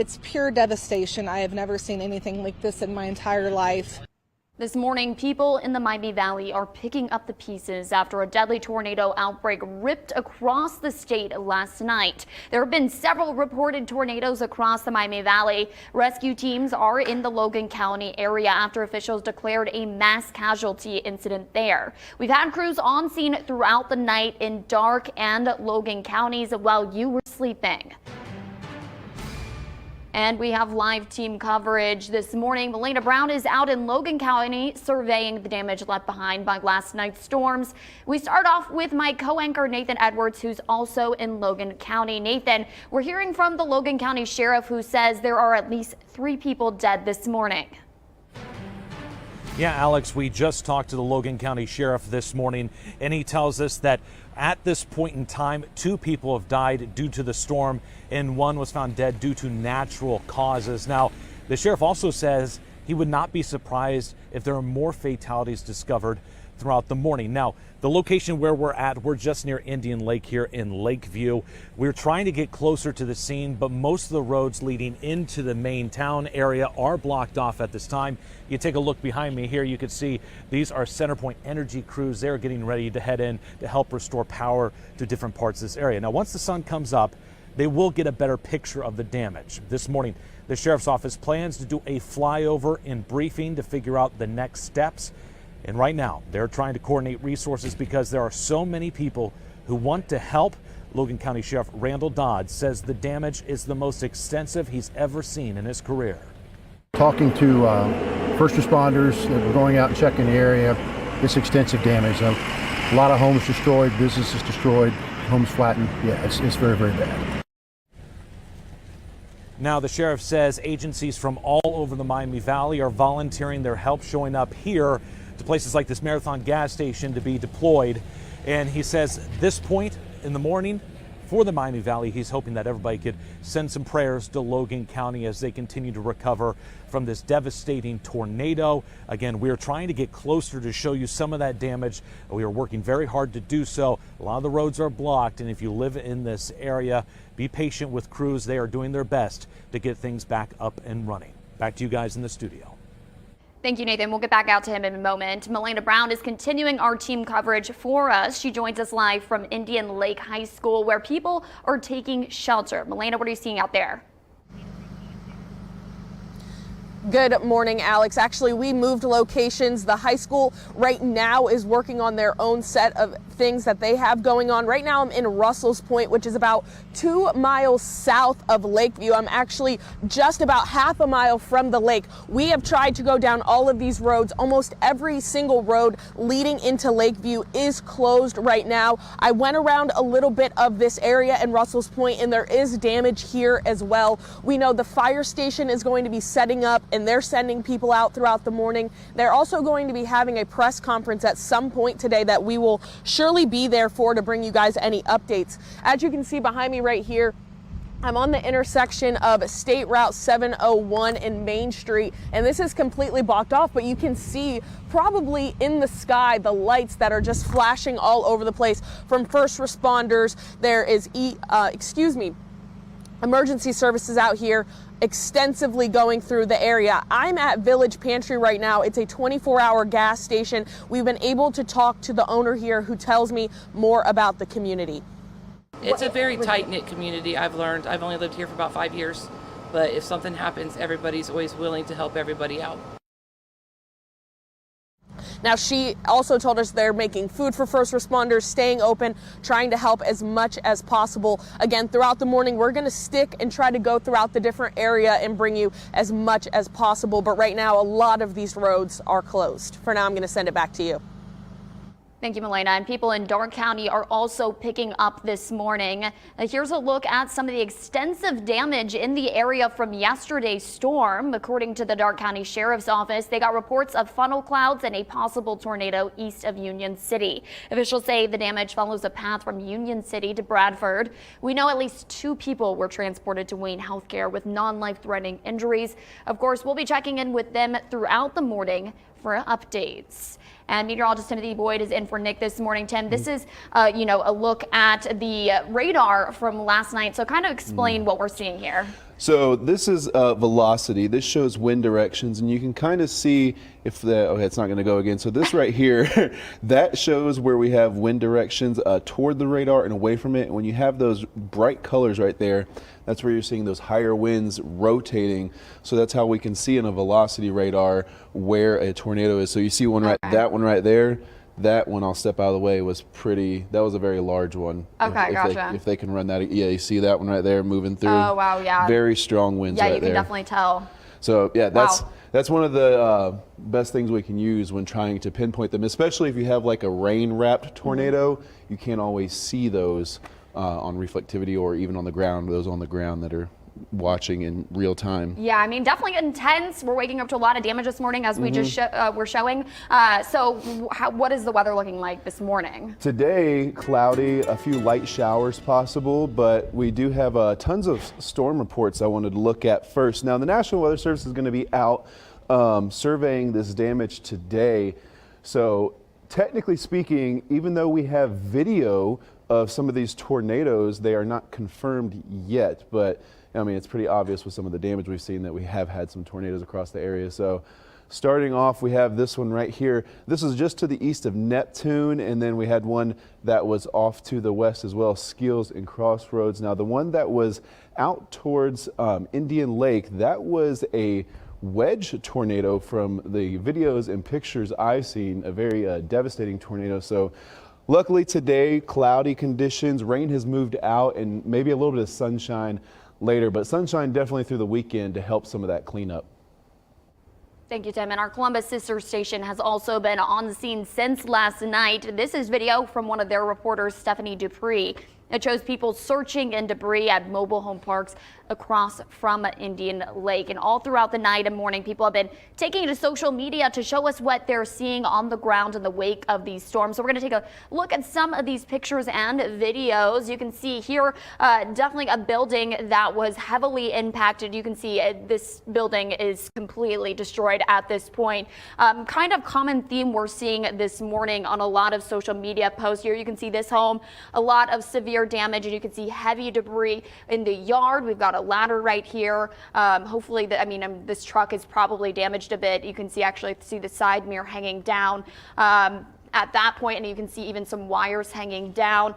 it's pure devastation. I have never seen anything like this in my entire life. This morning, people in the Miami Valley are picking up the pieces after a deadly tornado outbreak ripped across the state last night. There have been several reported tornadoes across the Miami Valley. Rescue teams are in the Logan County area after officials declared a mass casualty incident there. We've had crews on scene throughout the night in Darke and Logan counties while you were sleeping. And we have live team coverage this morning. Melina Brown is out in Logan County surveying the damage left behind by last night's storms. We start off with my co-anchor Nathan Edwards, who's also in Logan County. Nathan, we're hearing from the Logan County Sheriff, who says there are at least 3 people dead this morning. Yeah, Alex, we just talked to the Logan County Sheriff this morning, and he tells us that at this point in time, 2 people have died due to the storm, and 1 was found dead due to natural causes. Now, the sheriff also says he would not be surprised if there are more fatalities discovered throughout the morning. Now, the location where we're at, we're just near Indian Lake here in Lakeview. We're trying to get closer to the scene, but most of the roads leading into the main town area are blocked off at this time. You take a look behind me here, you can see these are CenterPoint Energy crews. They're getting ready to head in to help restore power to different parts of this area. Now, once the sun comes up, they will get a better picture of the damage. This morning, the sheriff's office plans to do a flyover and briefing to figure out the next steps. And right now, they're trying to coordinate resources because there are so many people who want to help. Logan County Sheriff Randall Dodd says the damage is the most extensive he's ever seen in his career. Talking to first responders that were going out and checking the area, this extensive damage. A lot of homes destroyed, businesses destroyed, homes flattened. Yeah, it's very, very bad. Now, the sheriff says agencies from all over the Miami Valley are volunteering their help, showing up here to places like this Marathon gas station to be deployed. And he says this point in the morning for the Miami Valley, he's hoping that everybody could send some prayers to Logan County as they continue to recover from this devastating tornado. Again, we're trying to get closer to show you some of that damage. We are working very hard to do so. A lot of the roads are blocked, and if you live in this area, be patient with crews. They are doing their best to get things back up and running. Back to you guys in the studio. Thank you, Nathan. We'll get back out to him in a moment. Melina Brown is continuing our team coverage for us. She joins us live from Indian Lake High School, where people are taking shelter. Melina, what are you seeing out there? Good morning, Alex. Actually, we moved locations. The high school right now is working on their own set of things that they have going on. Right now, I'm in Russell's Point, which is about 2 miles south of Lakeview. I'm actually just about half a mile from the lake. We have tried to go down all of these roads. Almost every single road leading into Lakeview is closed right now. I went around a little bit of this area in Russell's Point, and there is damage here as well. We know the fire station is going to be setting up, and they're sending people out throughout the morning. They're also going to be having a press conference at some point today that we will surely be there for to bring you guys any updates. As you can see behind me right here, I'm on the intersection of State Route 701 and Main Street, and this is completely blocked off, but you can see probably in the sky the lights that are just flashing all over the place from first responders. There is emergency services out here extensively going through the area. I'm at Village Pantry right now. It's a 24-hour gas station. We've been able to talk to the owner here, who tells me more about the community. It's a very tight-knit community, I've learned. I've only lived here for about 5 years, but if something happens, everybody's always willing to help everybody out. Now, she also told us they're making food for first responders, staying open, trying to help as much as possible. Again, throughout the morning, we're going to stick and try to go throughout the different area and bring you as much as possible. But right now, a lot of these roads are closed. For now, I'm going to send it back to you. Thank you, Melina. And people in Darke County are also picking up this morning. Here's a look at some of the extensive damage in the area from yesterday's storm. According to the Darke County Sheriff's Office, they got reports of funnel clouds and a possible tornado east of Union City. Officials say the damage follows a path from Union City to Bradford. We know at least 2 people were transported to Wayne Healthcare with non-life-threatening injuries. Of course, we'll be checking in with them throughout the morning for updates. And meteorologist Timothy Boyd is in for Nick this morning. Tim, this is, a look at the radar from last night. So kind of explain what we're seeing here. So this is velocity. This shows wind directions, and you can kind of see if okay, it's not going to go again. So this right here, that shows where we have wind directions toward the radar and away from it. And when you have those bright colors right there, that's where you're seeing those higher winds rotating. So that's how we can see in a velocity radar where a tornado is. So you see one that one right there. That one, I'll step out of the way, was that was a very large one. Okay, gotcha. If they can run that, yeah, you see that one right there moving through. Oh, wow, yeah. Very strong winds yeah, right you can there. definitely tell. So yeah, Wow. that's one of the best things we can use when trying to pinpoint them, especially if you have like a rain-wrapped tornado. You can't always see those on reflectivity or even on the ground, those on the ground that are watching in real time. Yeah, I mean, definitely intense. We're waking up to a lot of damage this morning, as we just were showing. So what is the weather looking like this morning? Today, cloudy, a few light showers possible, but we do have tons of storm reports I wanted to look at first. Now, the National Weather Service is going to be out surveying this damage today. So technically speaking, even though we have video of some of these tornadoes, they are not confirmed yet, but I mean, it's pretty obvious with some of the damage we've seen that we have had some tornadoes across the area. So starting off, we have this one right here. This is just to the east of Neptune, and then we had one that was off to the west as well, Skills and Crossroads. Now, the one that was out towards Indian Lake, that was a wedge tornado from the videos and pictures I've seen, a very devastating tornado. So luckily today, cloudy conditions, rain has moved out, and maybe a little bit of sunshine later, but sunshine definitely through the weekend to help some of that cleanup. Thank you, Tim. And our Columbus sister station has also been on the scene since last night. This is video from one of their reporters, Stephanie Dupree. It shows people searching in debris at mobile home parks across from Indian Lake. And all throughout the night and morning, people have been taking to social media to show us what they're seeing on the ground in the wake of these storms. So we're going to take a look at some of these pictures and videos. You can see here definitely a building that was heavily impacted. You can see this building is completely destroyed at this point. Kind of common theme we're seeing this morning on a lot of social media posts. Here you can see this home, a lot of severe damage, and you can see heavy debris in the yard. We've got a ladder right here. Hopefully, this truck is probably damaged a bit. You can actually see the side mirror hanging down at that point, and you can see even some wires hanging down.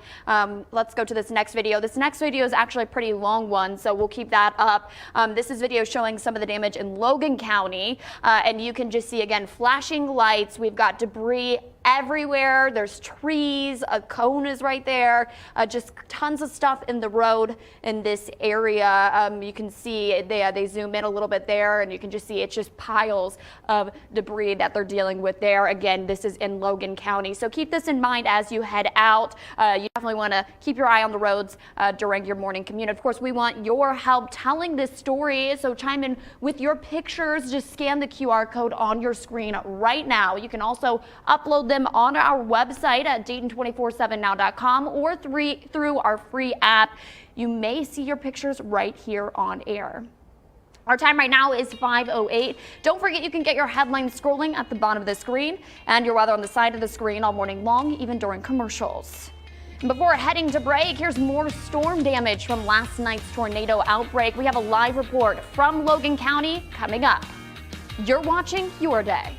Let's go to this next video. This next video is actually a pretty long one, so we'll keep that up. This is video showing some of the damage in Logan County, and you can just see, again, flashing lights. We've got debris everywhere. There's trees, a cone is right there, just tons of stuff in the road in this area. You can see they zoom in a little bit there, and you can just see it's just piles of debris that they're dealing with there. Again, this is in Logan County. So keep this in mind as you head out. You definitely want to keep your eye on the roads during your morning commute. Of course, we want your help telling this story, so chime in with your pictures. Just scan the QR code on your screen right now. You can also upload them on our website at Dayton247now.com or through our free app. You may see your pictures right here on air. Our time right now is 5:08. Don't forget you can get your headlines scrolling at the bottom of the screen and your weather on the side of the screen all morning long, even during commercials. And before heading to break, here's more storm damage from last night's tornado outbreak. We have a live report from Logan County coming up. You're watching Your Day.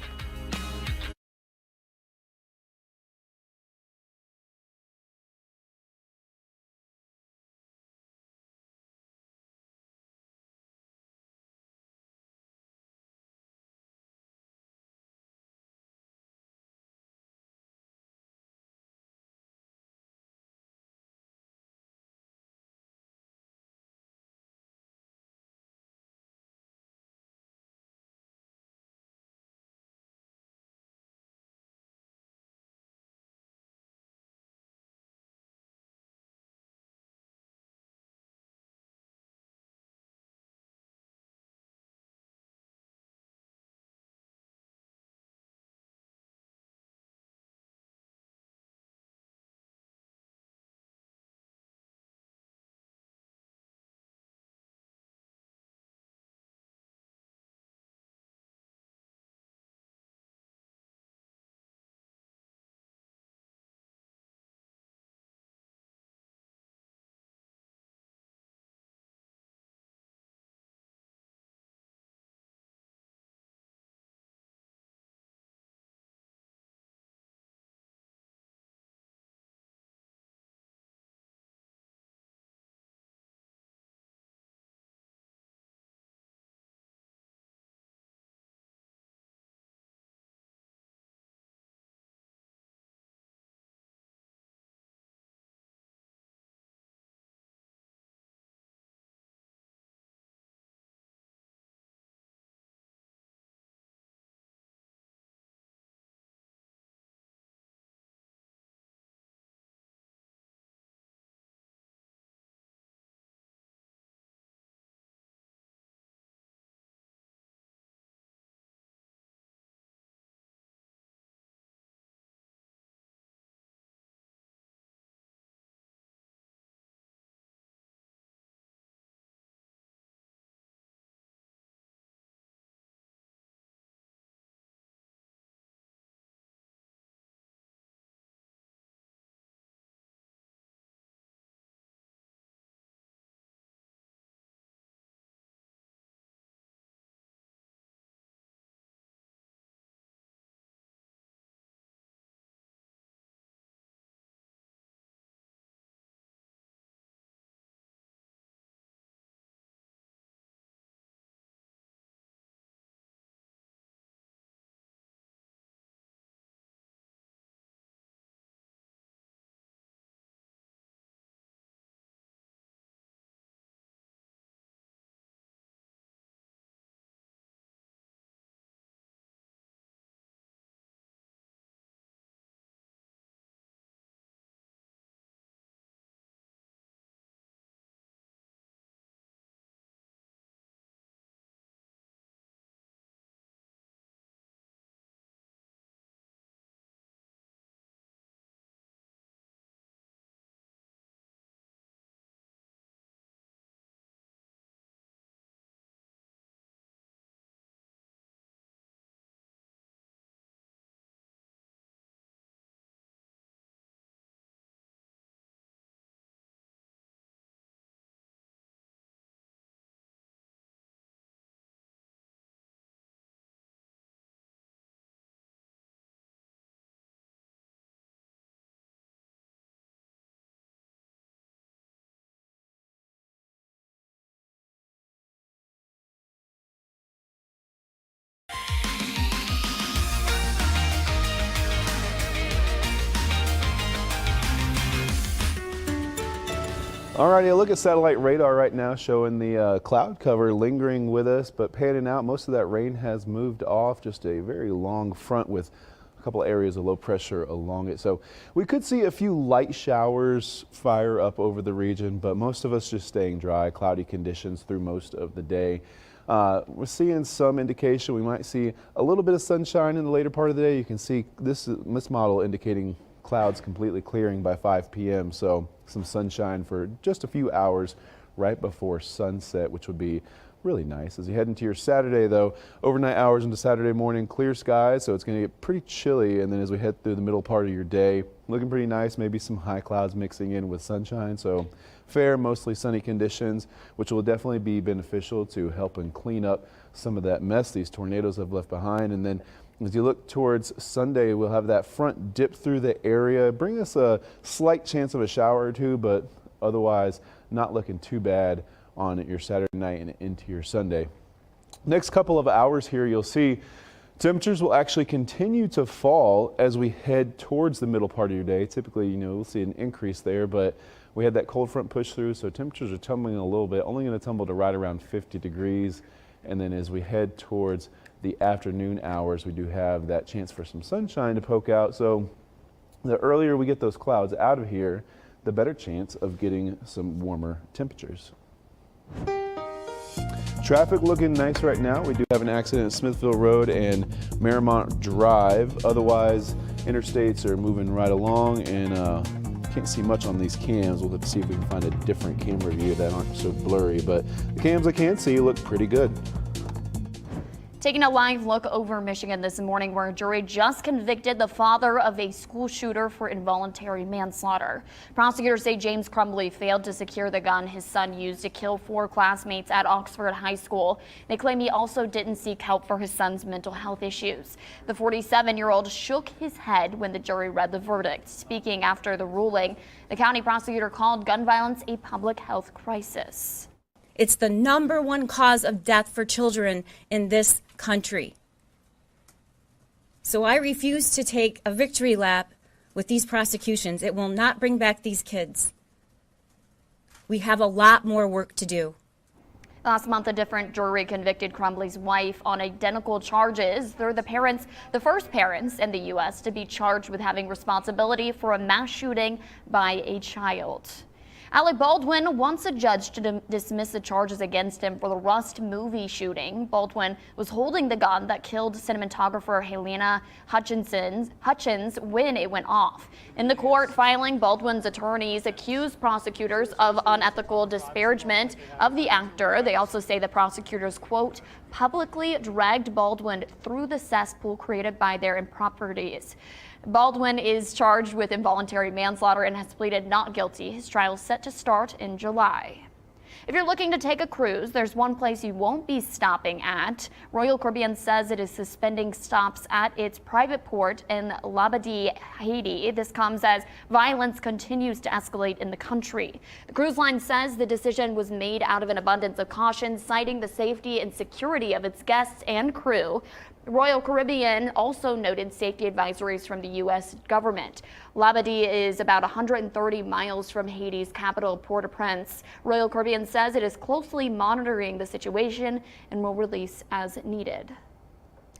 Alrighty, a look at satellite radar right now showing the cloud cover lingering with us, but panning out. Most of that rain has moved off. Just a very long front with a couple areas of low pressure along it. So we could see a few light showers fire up over the region, but most of us just staying dry, cloudy conditions through most of the day. We're seeing some indication we might see a little bit of sunshine in the later part of the day. You can see this model indicating clouds completely clearing by 5 p.m. So some sunshine for just a few hours right before sunset, which would be really nice. As you head into your Saturday, though, overnight hours into Saturday morning, clear skies, so it's going to get pretty chilly. And then as we head through the middle part of your day, looking pretty nice, maybe some high clouds mixing in with sunshine. So fair, mostly sunny conditions, which will definitely be beneficial to helping clean up some of that mess these tornadoes have left behind. And then as you look towards Sunday, we'll have that front dip through the area, bring us a slight chance of a shower or two, but otherwise not looking too bad on your Saturday night and into your Sunday. Next couple of hours here, you'll see temperatures will actually continue to fall as we head towards the middle part of your day. Typically, we'll see an increase there, but we had that cold front push through, so temperatures are tumbling a little bit, only going to tumble to right around 50 degrees. And then as we head towards the afternoon hours, we do have that chance for some sunshine to poke out. So the earlier we get those clouds out of here, the better chance of getting some warmer temperatures. Traffic looking nice right now. We do have an accident at Smithville Road and Marymount Drive. Otherwise, interstates are moving right along, and can't see much on these cams. We'll have to see if we can find a different camera view that aren't so blurry, but the cams I can see look pretty good. Taking a live look over Michigan this morning, where a jury just convicted the father of a school shooter for involuntary manslaughter. Prosecutors say James Crumbly failed to secure the gun his son used to kill 4 classmates at Oxford High School. They claim he also didn't seek help for his son's mental health issues. The 47-year-old shook his head when the jury read the verdict. Speaking after the ruling, the county prosecutor called gun violence a public health crisis. It's the #1 cause of death for children in this country. So I refuse to take a victory lap with these prosecutions. It will not bring back these kids. We have a lot more work to do. Last month, a different jury convicted Crumbly's wife on identical charges. They're the first parents in the U.S. to be charged with having responsibility for a mass shooting by a child. Alec Baldwin wants a judge to dismiss the charges against him for the Rust movie shooting. Baldwin was holding the gun that killed cinematographer Helena Hutchins when it went off. In the court filing, Baldwin's attorneys accused prosecutors of unethical disparagement of the actor. They also say the prosecutors, quote, publicly dragged Baldwin through the cesspool created by their improprieties. Baldwin is charged with involuntary manslaughter and has pleaded not guilty. His trial is set to start in July. If you're looking to take a cruise, there's one place you won't be stopping at. Royal Caribbean says it is suspending stops at its private port in Labadee, Haiti. This comes as violence continues to escalate in the country. The cruise line says the decision was made out of an abundance of caution, citing the safety and security of its guests and crew. Royal Caribbean also noted safety advisories from the U.S. government. Labadee is about 130 miles from Haiti's capital, Port-au-Prince. Royal Caribbean says it is closely monitoring the situation and will release as needed.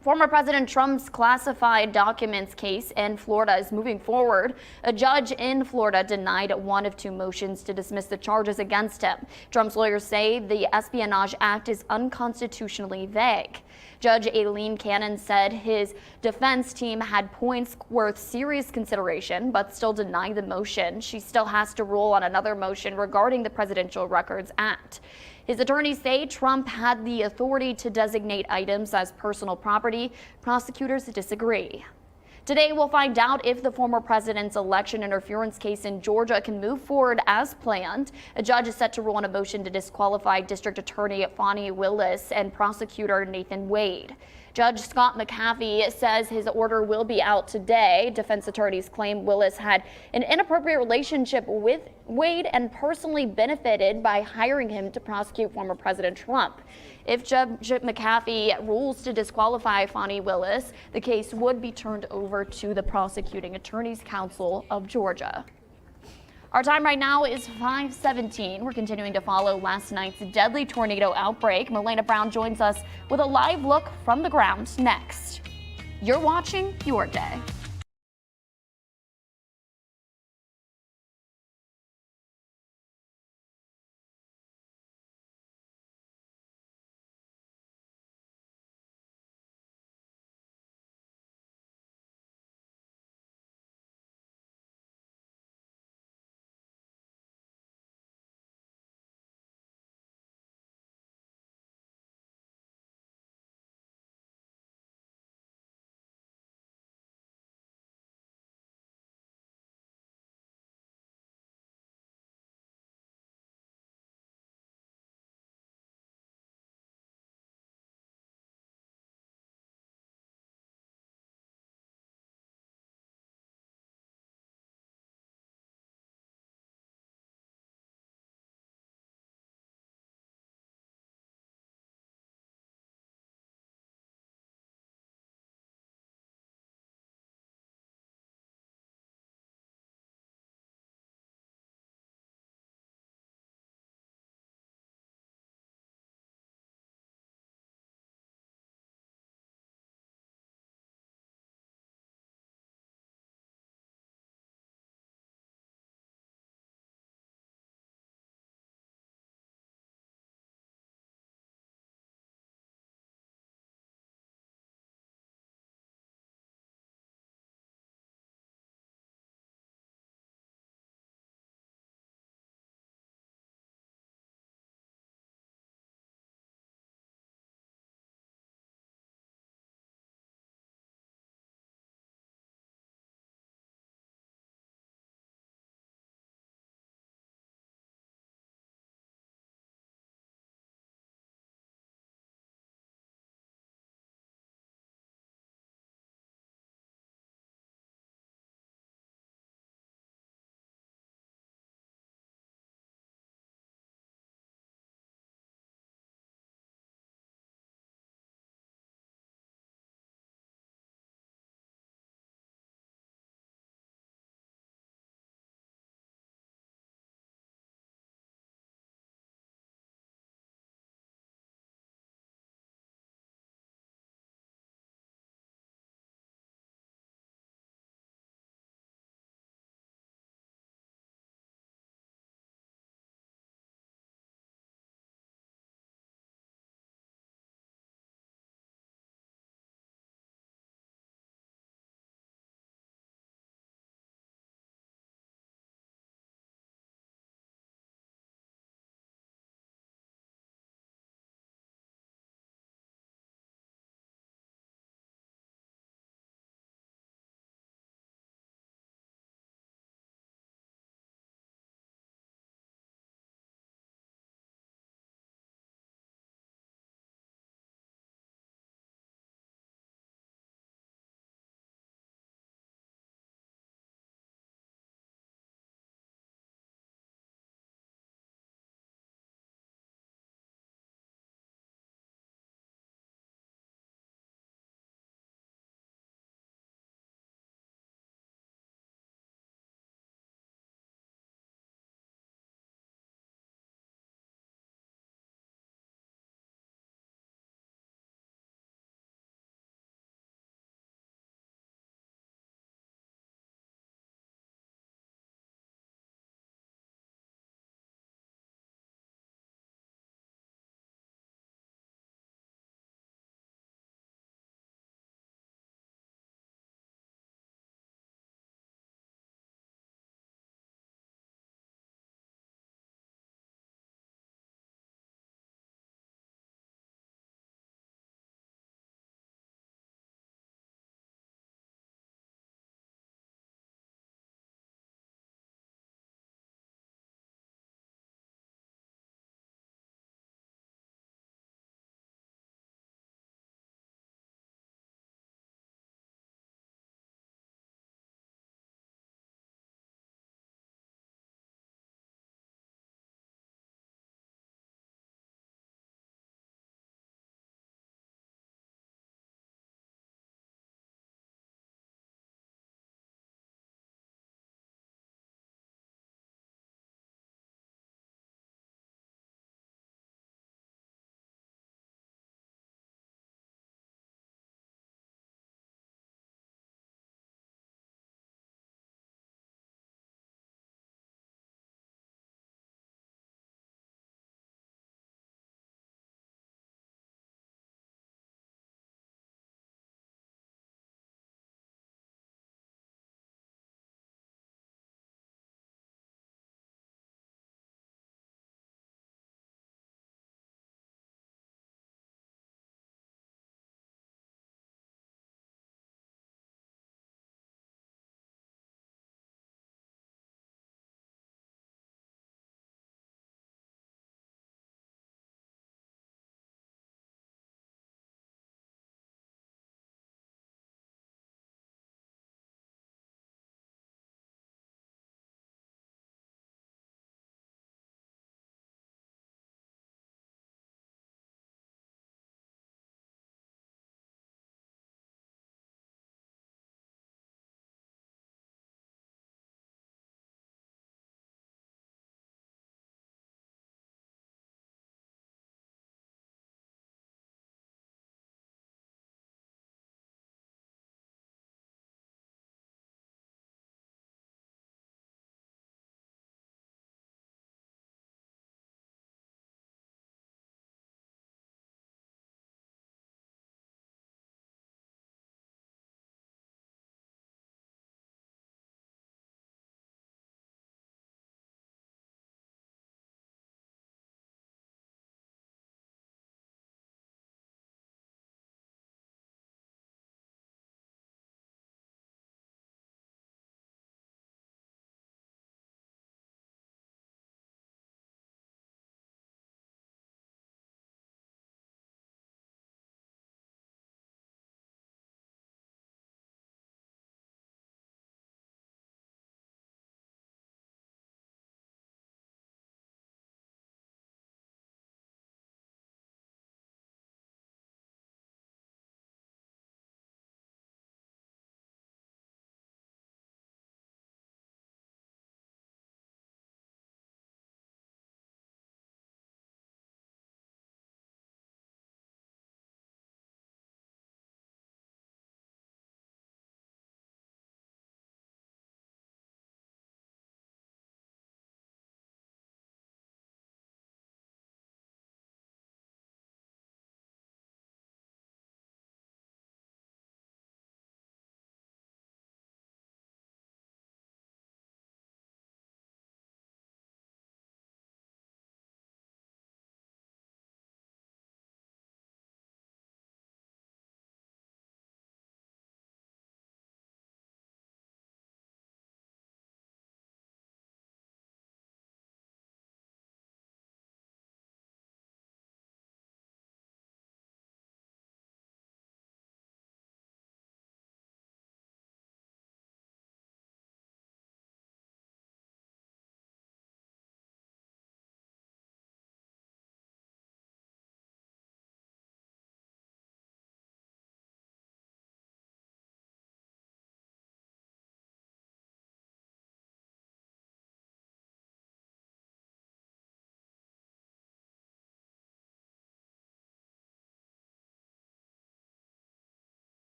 Former President Trump's classified documents case in Florida is moving forward. A judge in Florida denied one of 2 motions to dismiss the charges against him. Trump's lawyers say the Espionage Act is unconstitutionally vague. Judge Aileen Cannon said his defense team had points worth serious consideration, but still denied the motion. She still has to rule on another motion regarding the Presidential Records Act. His attorneys say Trump had the authority to designate items as personal property. Prosecutors disagree. Today, we'll find out if the former president's election interference case in Georgia can move forward as planned. A judge is set to rule on a motion to disqualify District Attorney Fani Willis and Prosecutor Nathan Wade. Judge Scott McAfee says his order will be out today. Defense attorneys claim Willis had an inappropriate relationship with Wade and personally benefited by hiring him to prosecute former President Trump. If Judge McAfee rules to disqualify Fani Willis, the case would be turned over to the Prosecuting Attorneys Council of Georgia. Our time right now is 5:17. We're continuing to follow last night's deadly tornado outbreak. Milena Brown joins us with a live look from the ground next. You're watching Your Day.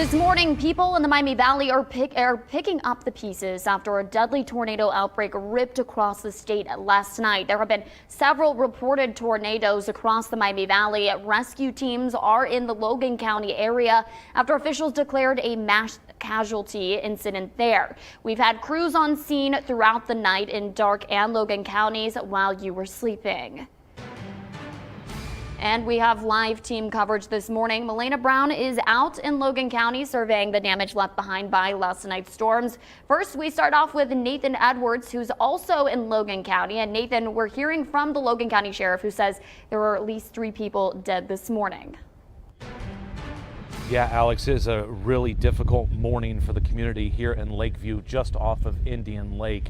This morning, people in the Miami Valley are picking up the pieces after a deadly tornado outbreak ripped across the state last night. There have been several reported tornadoes across the Miami Valley. Rescue teams are in the Logan County area after officials declared a mass casualty incident there. We've had crews on scene throughout the night in Darke and Logan counties while you were sleeping. And we have live team coverage this morning. Milena Brown is out in Logan County surveying the damage left behind by last night's storms. First, we start off with Nathan Edwards, who's also in Logan County. And Nathan, we're hearing from the Logan County Sheriff, who says there were at least 3 people dead this morning. Yeah, Alex, it is a really difficult morning for the community here in Lakeview, just off of Indian Lake.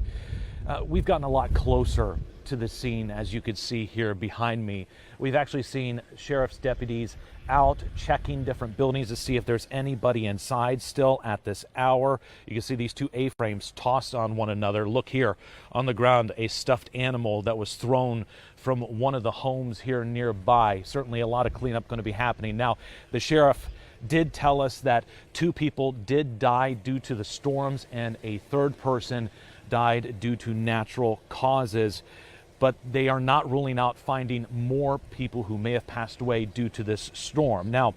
We've gotten a lot closer to the scene, as you could see here behind me. We've actually seen sheriff's deputies out checking different buildings to see if there's anybody inside still at this hour. You can see these 2 A-frames tossed on one another. Look here on the ground, a stuffed animal that was thrown from one of the homes here nearby. Certainly a lot of cleanup going to be happening. Now, the sheriff did tell us that 2 people did die due to the storms and a 3rd person died due to natural causes, but they are not ruling out finding more people who may have passed away due to this storm. Now,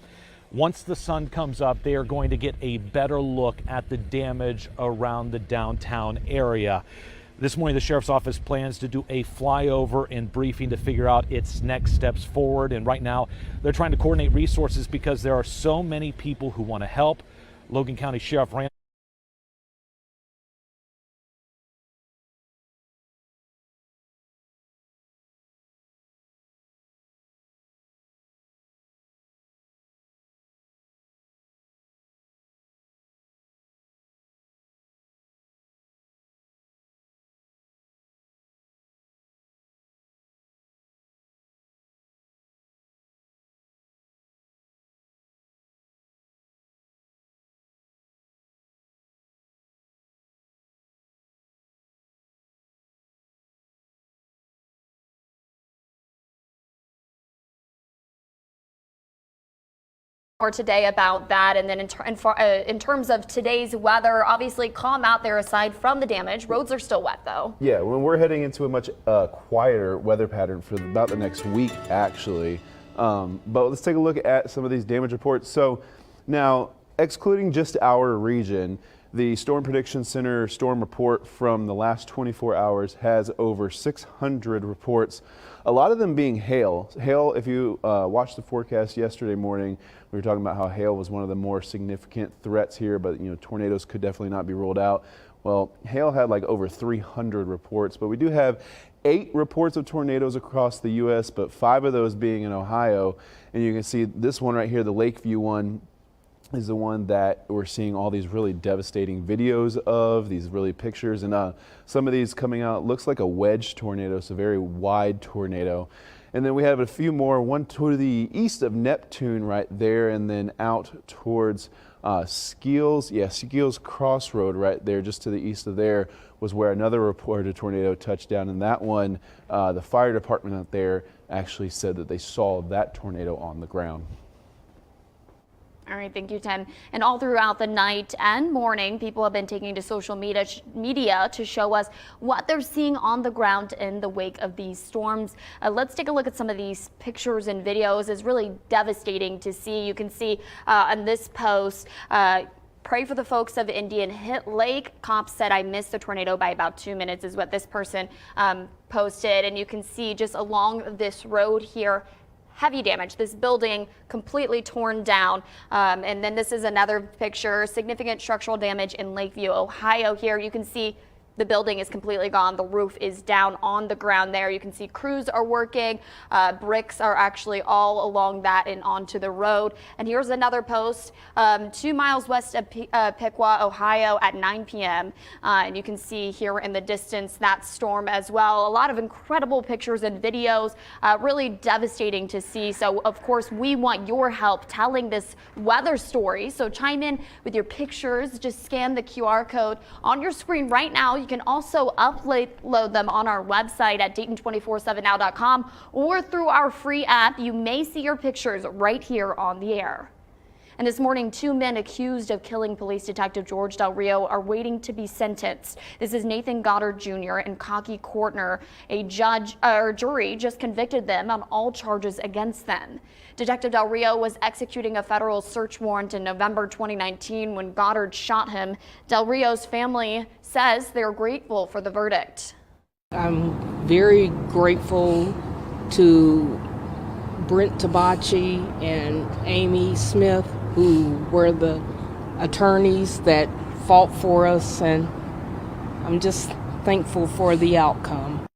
once the sun comes up, they are going to get a better look at the damage around the downtown area. This morning, the sheriff's office plans to do a flyover and briefing to figure out its next steps forward. And right now, they're trying to coordinate resources because there are so many people who want to help. Logan County Sheriff Rand Today about that, and then in terms of today's weather, obviously calm out there aside from the damage. Roads are still wet though. Yeah, when we're heading into a much quieter weather pattern for about the next week actually. But let's take a look at some of these damage reports. So now, excluding just our region, the Storm Prediction Center storm report from the last 24 hours has over 600 reports, a lot of them being hail. Hail, if you watched the forecast yesterday morning, we were talking about how hail was one of the more significant threats here, but tornadoes could definitely not be ruled out. Well, hail had like over 300 reports, but we do have 8 reports of tornadoes across the U.S., but 5 of those being in Ohio. And you can see this one right here, the Lakeview one, is the one that we're seeing all these really devastating videos of, these really pictures, and some of these coming out looks like a wedge tornado, so very wide tornado. And then we have a few more, one to the east of Neptune right there, and then out towards Skeels. Yeah, Skeels Crossroad right there, just to the east of there, was where another reported tornado touched down. And that one, the fire department out there actually said that they saw that tornado on the ground. All right, thank you, Tim. And all throughout the night and morning, people have been taking to social media to show us what they're seeing on the ground in the wake of these storms. Let's take a look at some of these pictures and videos. It's really devastating to see. You can see on this post, pray for the folks of Indian Hit Lake. Cops said, I missed the tornado by about 2 minutes, is what this person posted. And you can see just along this road here, heavy damage. This building completely torn down. And then this is another picture, significant structural damage in Lakeview, Ohio. Here you can see the building is completely gone. The roof is down on the ground there. You can see crews are working. Bricks are actually all along that and onto the road. And here's another post 2 miles west of Piqua, Ohio at 9 p.m. And you can see here in the distance that storm as well. A lot of incredible pictures and videos, really devastating to see. So of course we want your help telling this weather story. So chime in with your pictures. Just scan the QR code on your screen right now. You can also upload them on our website at Dayton247now.com or through our free app. You may see your pictures right here on the air. And this morning, 2 men accused of killing police detective George Del Rio are waiting to be sentenced. This is Nathan Goddard Jr. and Cocky Courtner. A jury just convicted them on all charges against them. Detective Del Rio was executing a federal search warrant in November 2019 when Goddard shot him. Del Rio's family says they're grateful for the verdict. I'm very grateful to Brent Tabachi and Amy Smith, who were the attorneys that fought for us, and I'm just thankful for the outcome.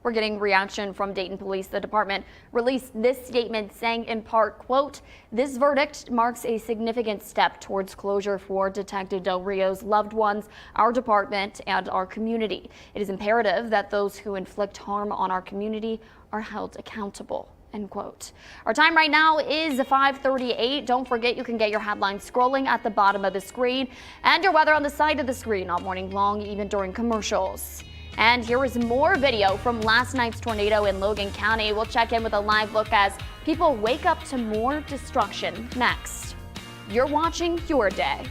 We're getting reaction from Dayton Police. The department released this statement saying in part, quote, "This verdict marks a significant step towards closure for Detective Del Rio's loved ones, our department, and our community. It is imperative that those who inflict harm on our community are held accountable." End quote. Our time right now is 5:38. Don't forget you can get your headlines scrolling at the bottom of the screen and your weather on the side of the screen all morning long, even during commercials. And here is more video from last night's tornado in Logan County. We'll check in with a live look as people wake up to more destruction next. You're watching Your Day.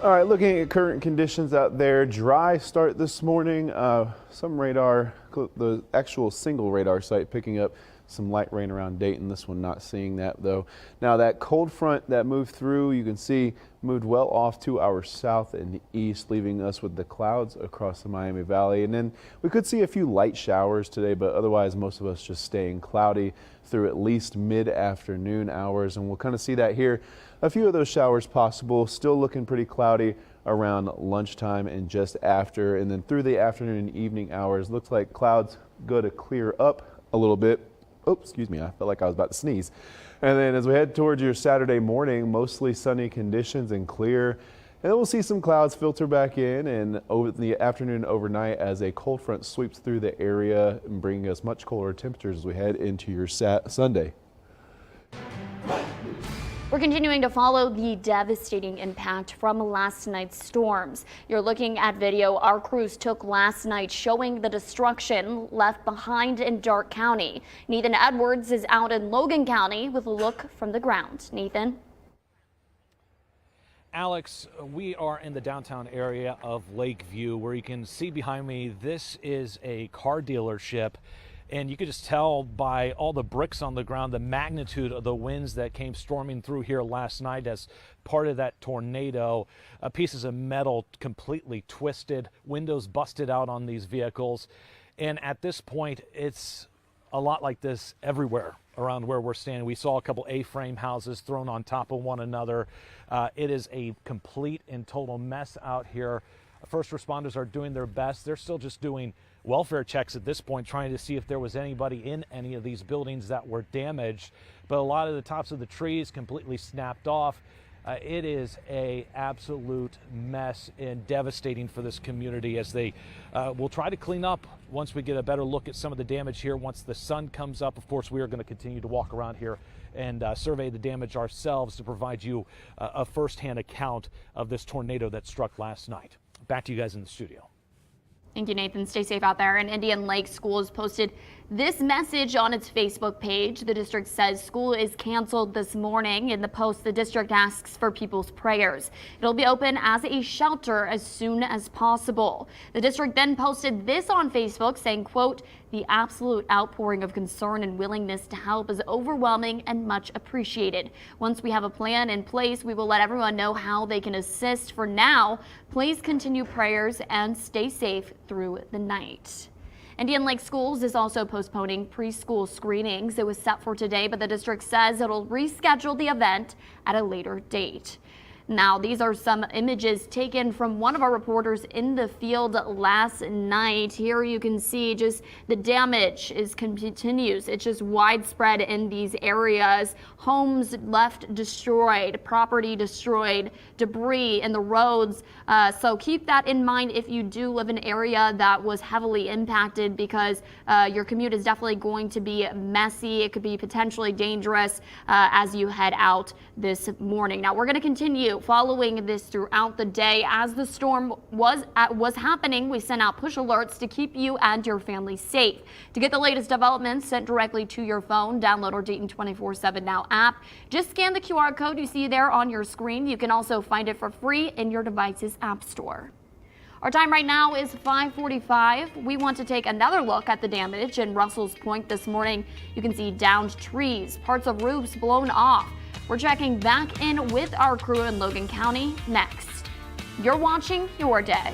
All right, looking at current conditions out there, dry start this morning. Some radar, the actual single radar site picking up some light rain around Dayton. This one not seeing that though. Now that cold front that moved through, you can see moved well off to our south and east, leaving us with the clouds across the Miami Valley. And then we could see a few light showers today, but otherwise most of us just staying cloudy through at least mid-afternoon hours. And we'll kind of see that here. A few of those showers possible, still looking pretty cloudy around lunchtime and just after. And then through the afternoon and evening hours, looks like clouds go to clear up a little bit. Oh, excuse me, I felt like I was about to sneeze. And then as we head towards your Saturday morning, mostly sunny conditions and clear. And then we'll see some clouds filter back in and over the afternoon overnight as a cold front sweeps through the area and bringing us much colder temperatures as we head into your Sunday. We're continuing to follow the devastating impact from last night's storms. You're looking at video our crews took last night showing the destruction left behind in Darke County. Nathan Edwards is out in Logan County with a look from the ground. Nathan? Alex, we are in the downtown area of Lakeview, where you can see behind me, this is a car dealership. And you could just tell by all the bricks on the ground, the magnitude of the winds that came storming through here last night as part of that tornado. Pieces of metal completely twisted, windows busted out on these vehicles. And at this point, it's a lot like this everywhere around where we're standing. We saw a couple A-frame houses thrown on top of one another. It is a complete and total mess out here. First responders are doing their best. They're still just doing welfare checks at this point, trying to see if there was anybody in any of these buildings that were damaged. But a lot of the tops of the trees completely snapped off. It is a absolute mess and devastating for this community as they will try to clean up once we get a better look at some of the damage here. Once the sun comes up, of course, we are going to continue to walk around here and survey the damage ourselves to provide you a firsthand account of this tornado that struck last night. Back to you guys in the studio. Thank you, Nathan. Stay safe out there. And Indian Lake Schools posted this message on its Facebook page. The district says school is canceled this morning. In the post, the district asks for people's prayers. It'll be open as a shelter as soon as possible. The district then posted this on Facebook saying, quote, "The absolute outpouring of concern and willingness to help is overwhelming and much appreciated. Once we have a plan in place, we will let everyone know how they can assist. For now, please continue prayers and stay safe through the night." Indian Lake Schools is also postponing preschool screenings. It was set for today, but the district says it'll reschedule the event at a later date. Now, these are some images taken from one of our reporters in the field last night. Here you can see just the damage continues. It's just widespread in these areas. Homes left destroyed, property destroyed, debris in the roads. So keep that in mind if you do live in an area that was heavily impacted, because your commute is definitely going to be messy. It could be potentially dangerous as you head out this morning. Now, we're going to continue following this throughout the day. As the storm was happening, we sent out push alerts to keep you and your family safe. To get the latest developments sent directly to your phone, download our Dayton 24/7 Now app. Just scan the QR code you see there on your screen. You can also find it for free in your device's app store. Our time right now is 5:45. We want to take another look at the damage in Russell's Point this morning. You can see downed trees, parts of roofs blown off. We're checking back in with our crew in Logan County next. You're watching Your Day.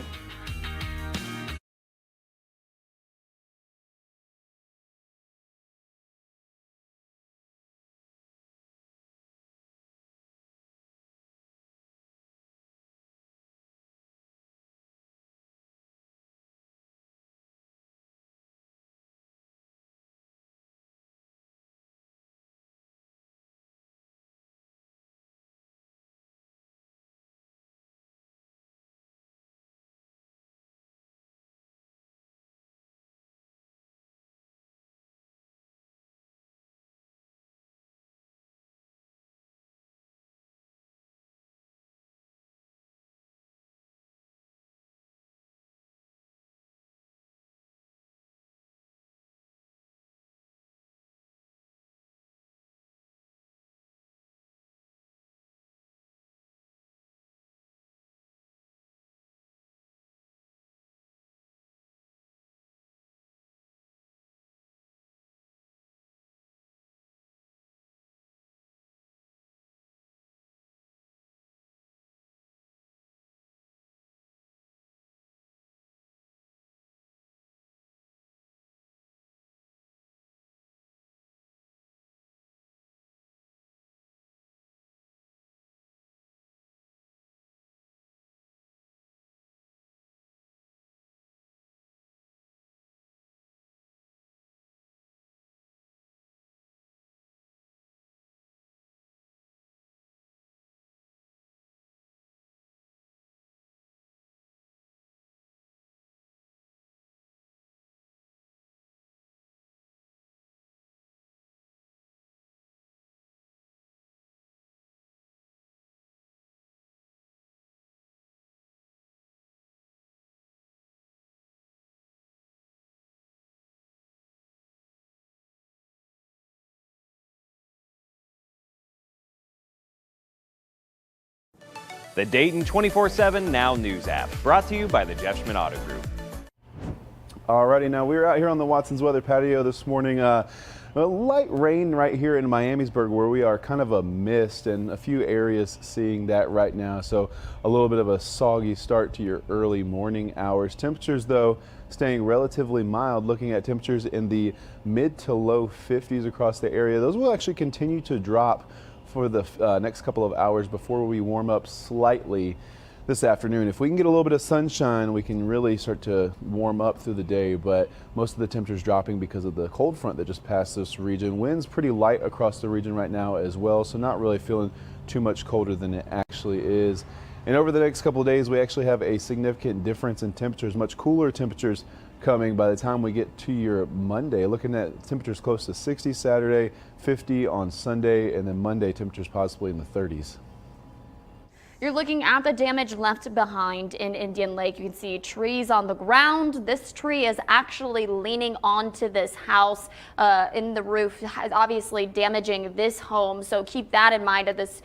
The Dayton 24/7 Now News app, brought to you by the Jeff Schmidt Auto Group. Alrighty, now we're out here on the Watson's Weather patio this morning. A light rain right here in Miamisburg where we are, kind of a mist, and a few areas seeing that right now. So a little bit of a soggy start to your early morning hours. Temperatures though staying relatively mild, looking at temperatures in the mid to low 50s across the area. Those will actually continue to drop for the next couple of hours before we warm up slightly this afternoon. If we can get a little bit of sunshine, we can really start to warm up through the day, but most of the temperatures dropping because of the cold front that just passed this region. Winds pretty light across the region right now as well, so not really feeling too much colder than it actually is. And over the next couple of days, we actually have a significant difference in temperatures, much cooler temperatures coming by the time we get to your Monday. Looking at temperatures close to 60 Saturday, 50 on Sunday, and then Monday temperatures possibly in the 30s. You're looking at the damage left behind in Indian Lake. You can see trees on the ground. This tree is actually leaning onto this house in the roof, obviously damaging this home. So keep that in mind. This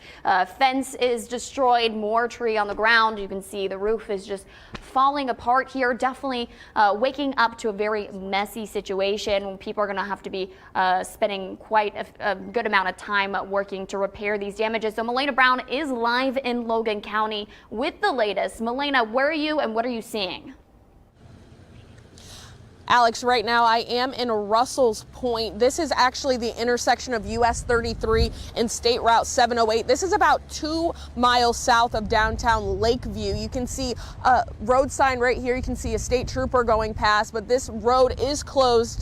fence is destroyed, more tree on the ground. You can see the roof is just falling apart here. Definitely waking up to a very messy situation. People are going to have to be spending quite a good amount of time working to repair these damages. So Milena Brown is live in Logan County with the latest. Milena, where are you and what are you seeing? Alex, right now I am in Russell's Point. This is actually the intersection of US 33 and State Route 708. This is about 2 miles south of downtown Lakeview. You can see a road sign right here. You can see a state trooper going past, but this road is closed.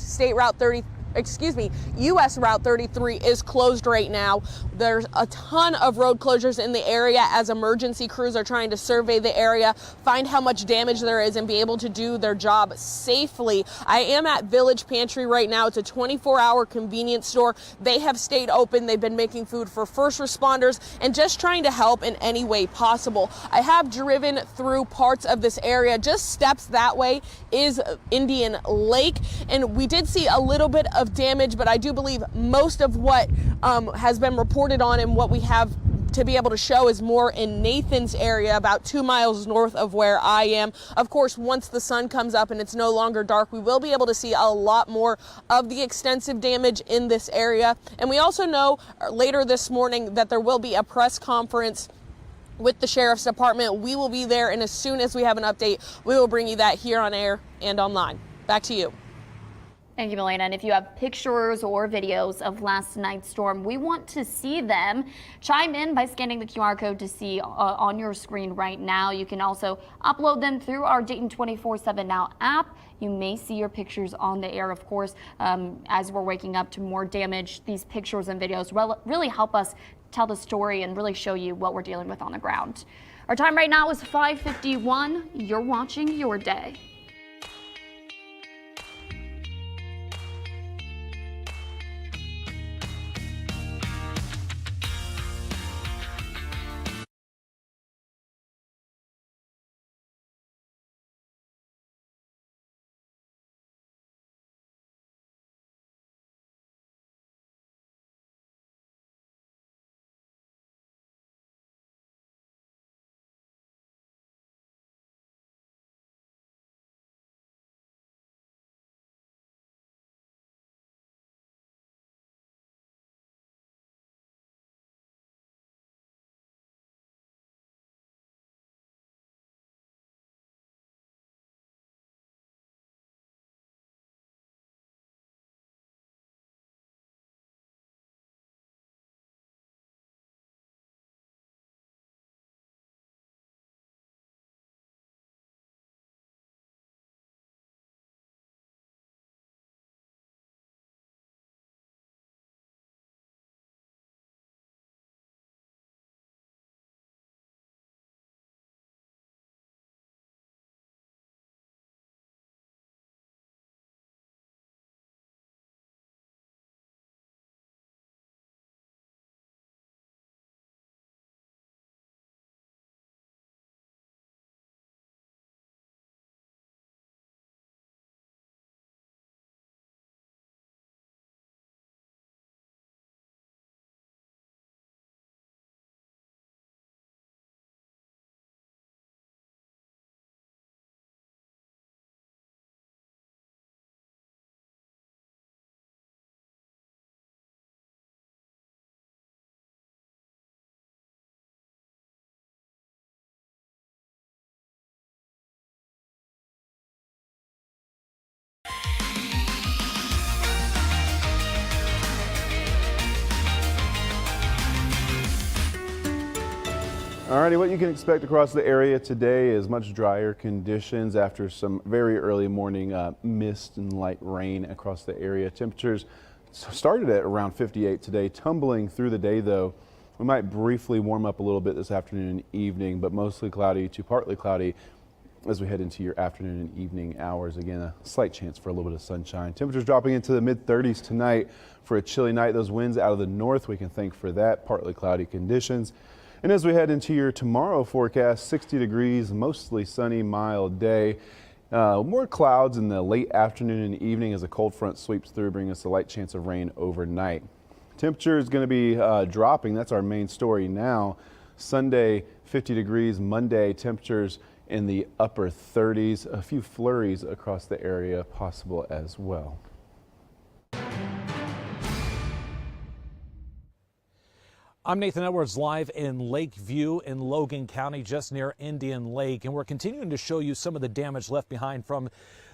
US Route 33 is closed right now. There's a ton of road closures in the area as emergency crews are trying to survey the area, find how much damage there is, and be able to do their job safely. I am at Village Pantry right now. It's a 24-hour convenience store. They have stayed open. They've been making food for first responders and just trying to help in any way possible. I have driven through parts of this area. Just steps that way is Indian Lake, and we did see a little bit of damage, but I do believe most of what has been reported on and what we have to be able to show is more in Nathan's area, about 2 miles north of where I am. Of course, once the sun comes up and it's no longer dark, we will be able to see a lot more of the extensive damage in this area. And we also know later this morning that there will be a press conference with the Sheriff's Department. We will be there, and as soon as we have an update, we will bring you that here on air and online. Back to you. Thank you, Milena. And if you have pictures or videos of last night's storm, we want to see them. Chime in by scanning the QR code to see on your screen right now. You can also upload them through our Dayton 24/7 Now app. You may see your pictures on the air, of course, as we're waking up to more damage. These pictures and videos really help us tell the story and really show you what we're dealing with on the ground. Our time right now is 5:51. You're watching Your Day. Alrighty, what you can expect across the area today is much drier conditions after some very early morning mist and light rain across the area. Temperatures started at around 58 today, tumbling through the day though. We might briefly warm up a little bit this afternoon and evening, but mostly cloudy to partly cloudy as we head into your afternoon and evening hours. Again, a slight chance for a little bit of sunshine. Temperatures dropping into the mid-30s tonight for a chilly night. Those winds out of the north, we can thank for that. Partly cloudy conditions. And as we head into your tomorrow forecast, 60 degrees, mostly sunny, mild day. More clouds in the late afternoon and evening as a cold front sweeps through, bringing us a light chance of rain overnight. Temperature is going to be dropping. That's our main story now. Sunday, 50 degrees. Monday, temperatures in the upper 30s. A few flurries across the area possible as well. I'm Nathan Edwards, live in Lakeview in Logan County, just near Indian Lake, and we're continuing to show you some of the damage left behind from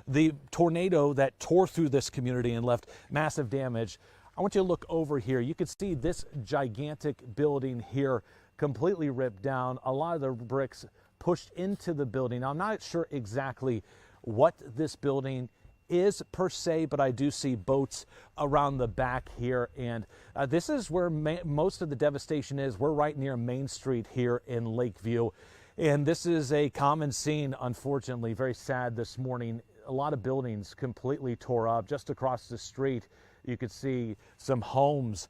the tornado that tore through this community and left massive damage. I want you to look over here. You can see this gigantic building here completely ripped down. A lot of the bricks pushed into the building. Now, I'm not sure exactly what this building is per se, but I do see boats around the back here, and this is where most of the devastation is. We're right near Main Street here in Lakeview, and this is a common scene, unfortunately. Very sad this morning. A lot of buildings completely tore up. Just across the street you could see some homes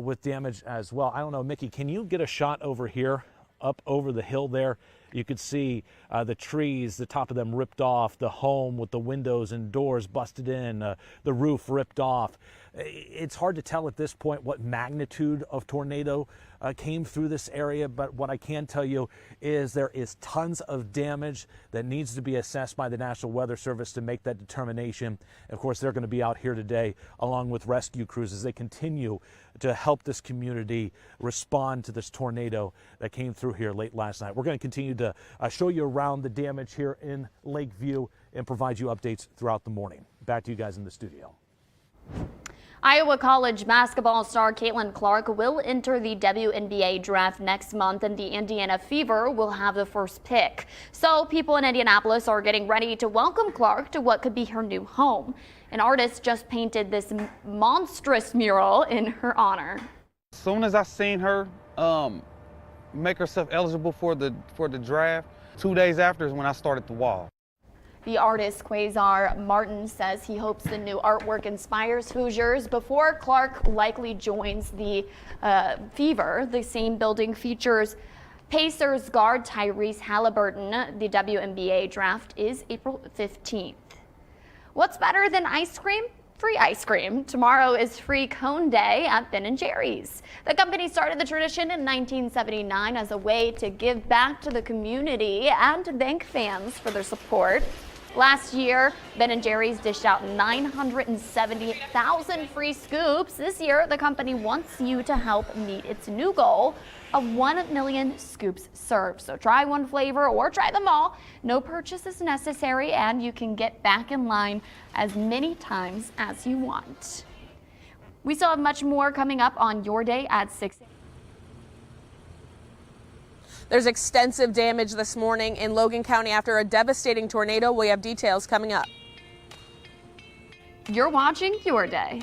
with damage as well. I don't know, Mickey, can you get a shot over here, up over the hill there? You could see the trees, the top of them ripped off, the home with the windows and doors busted in, the roof ripped off. It's hard to tell at this point what magnitude of tornado came through this area, but what I can tell you is there is tons of damage that needs to be assessed by the National Weather Service to make that determination. Of course, they're going to be out here today along with rescue crews as they continue to help this community respond to this tornado that came through here late last night. We're going to continue to show you around the damage here in Lakeview and provide you updates throughout the morning. Back to you guys in the studio. Iowa College basketball star Caitlin Clark will enter the WNBA draft next month, and the Indiana Fever will have the first pick. So people in Indianapolis are getting ready to welcome Clark to what could be her new home. An artist just painted this monstrous mural in her honor. As soon as I seen her make herself eligible for the draft, 2 days after is when I started the wall. The artist Quasar Martin says he hopes the new artwork inspires Hoosiers before Clark likely joins the Fever. The same building features Pacers guard Tyrese Halliburton. The WNBA draft is April 15th. What's better than ice cream? Free ice cream. Tomorrow is free cone day at Ben & Jerry's. The company started the tradition in 1979 as a way to give back to the community and to thank fans for their support. Last year, Ben & Jerry's dished out 970,000 free scoops. This year, the company wants you to help meet its new goal of 1 million scoops served. So try one flavor or try them all. No purchase is necessary, and you can get back in line as many times as you want. We still have much more coming up on Your Day at 6 a.m. There's extensive damage this morning in Logan County after a devastating tornado. We have details coming up. You're watching Your Day.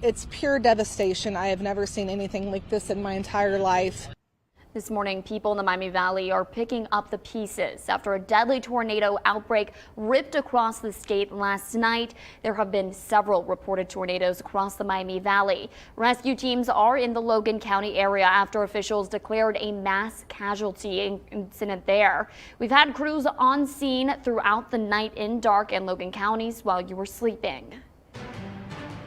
It's pure devastation. I have never seen anything like this in my entire life. This morning, people in the Miami Valley are picking up the pieces after a deadly tornado outbreak ripped across the state last night. There have been several reported tornadoes across the Miami Valley. Rescue teams are in the Logan County area after officials declared a mass casualty incident there. We've had crews on scene throughout the night in Darke and Logan counties while you were sleeping.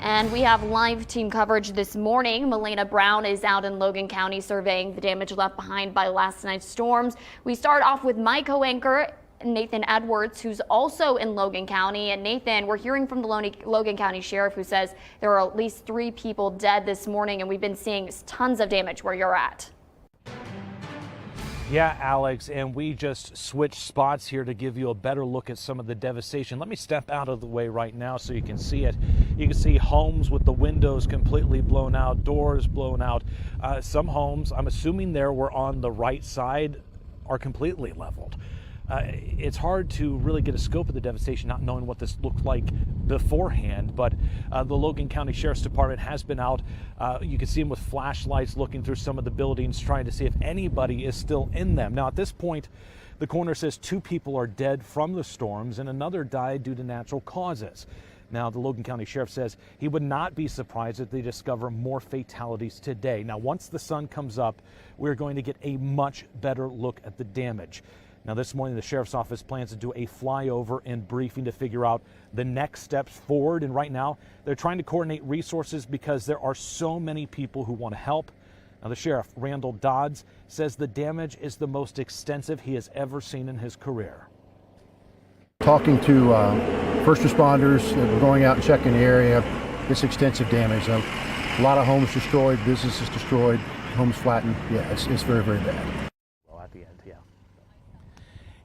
And we have live team coverage this morning. Milena Brown is out in Logan County surveying the damage left behind by last night's storms. We start off with my co-anchor, Nathan Edwards, who's also in Logan County. And Nathan, we're hearing from the Logan County Sheriff, who says there are at least 3 people dead this morning, and we've been seeing tons of damage where you're at. Yeah, Alex, and we just switched spots here to give you a better look at some of the devastation. Let me step out of the way right now so you can see it. You can see homes with the windows completely blown out, doors blown out. Some homes, I'm assuming there were on the right side, are completely leveled. It's hard to really get a scope of the devastation not knowing what this looked like beforehand, but the Logan County Sheriff's Department has been out. You can see them with flashlights looking through some of the buildings trying to see if anybody is still in them. Now at this point, the coroner says 2 people are dead from the storms and another died due to natural causes. Now, the Logan County Sheriff says he would not be surprised if they discover more fatalities today. Now, once the sun comes up, we're going to get a much better look at the damage. Now, this morning, the Sheriff's Office plans to do a flyover and briefing to figure out the next steps forward. And right now, they're trying to coordinate resources because there are so many people who want to help. Now, the Sheriff, Randall Dodds, says the damage is the most extensive he has ever seen in his career. Talking to first responders that were going out and checking the area, it's extensive damage. A lot of homes destroyed, businesses destroyed, homes flattened. Yeah, it's very, very bad. Well, at the end, yeah.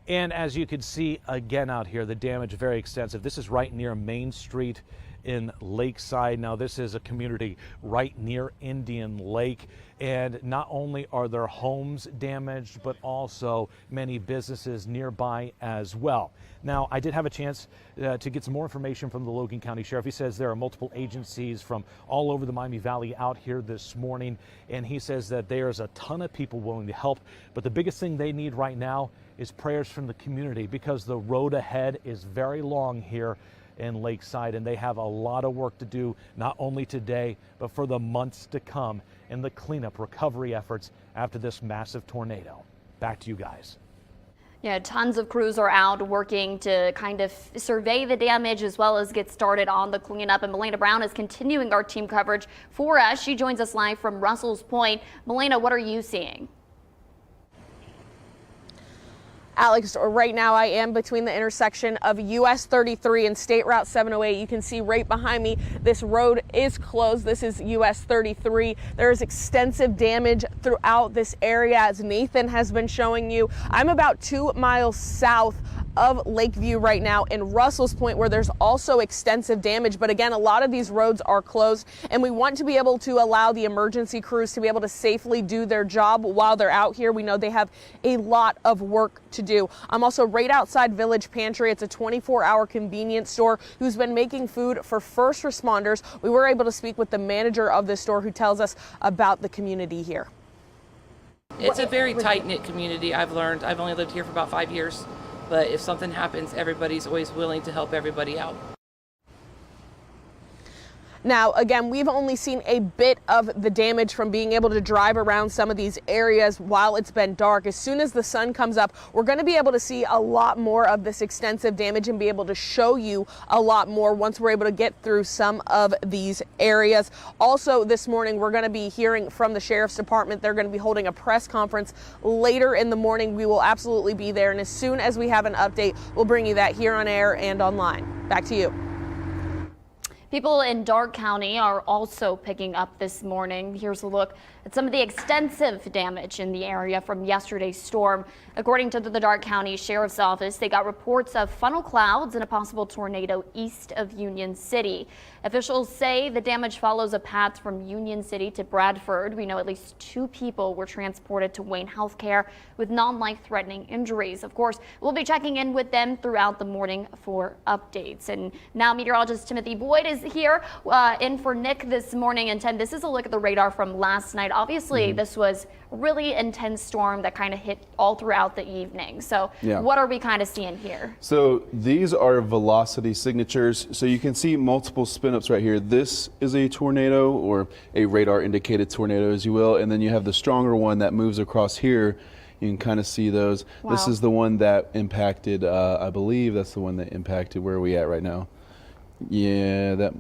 And as you can see again out here, the damage very extensive. This is right near Main Street in Lakeside. Now, this is a community right near Indian Lake, and not only are there homes damaged, but also many businesses nearby as well. Now, I did have a chance to get some more information from the Logan County Sheriff. He says there are multiple agencies from all over the Miami Valley out here this morning, and he says that there's a ton of people willing to help, but the biggest thing they need right now is prayers from the community, because the road ahead is very long here in Lakeside, and they have a lot of work to do, not only today, but for the months to come in the cleanup recovery efforts after this massive tornado. Back to you guys. Yeah, tons of crews are out working to kind of survey the damage as well as get started on the cleanup. And Milena Brown is continuing our team coverage for us. She joins us live from Russell's Point. Milena, what are you seeing? Alex, right now I am between the intersection of US 33 and State Route 708. You can see right behind me, this road is closed. This is US 33. There is extensive damage throughout this area, as Nathan has been showing you. I'm about 2 miles south of Lakeview right now in Russell's Point, where there's also extensive damage. But again, a lot of these roads are closed, and we want to be able to allow the emergency crews to be able to safely do their job while they're out here. We know they have a lot of work to do. I'm also right outside Village Pantry. It's a 24-hour convenience store who's been making food for first responders. We were able to speak with the manager of this store, who tells us about the community here. It's a very tight-knit community, I've learned. I've only lived here for about 5 years. But if something happens, everybody's always willing to help everybody out. Now, again, we've only seen a bit of the damage from being able to drive around some of these areas while it's been dark. As soon as the sun comes up, we're going to be able to see a lot more of this extensive damage and be able to show you a lot more once we're able to get through some of these areas. Also, this morning, we're going to be hearing from the Sheriff's Department. They're going to be holding a press conference later in the morning. We will absolutely be there, and as soon as we have an update, we'll bring you that here on air and online. Back to you. People in Darke County are also picking up this morning. Here's a look at some of the extensive damage in the area from yesterday's storm. According to the Darke County Sheriff's Office, they got reports of funnel clouds and a possible tornado east of Union City. Officials say the damage follows a path from Union City to Bradford. We know at least 2 people were transported to Wayne Healthcare with non-life-threatening injuries. Of course, we'll be checking in with them throughout the morning for updates. And now meteorologist Timothy Boyd is is here in for Nick this morning. And 10, this is a look at the radar from last night. Obviously, this was a really intense storm that kind of hit all throughout the evening. So what are we kind of seeing here? So these are velocity signatures. So you can see multiple spin-ups right here. This is a tornado, or a radar indicated tornado, as you will. And then you have the stronger one that moves across here. You can kind of see those. Wow. This is the one that impacted, I believe that's the one that impacted, where are we at right now? Yeah, that,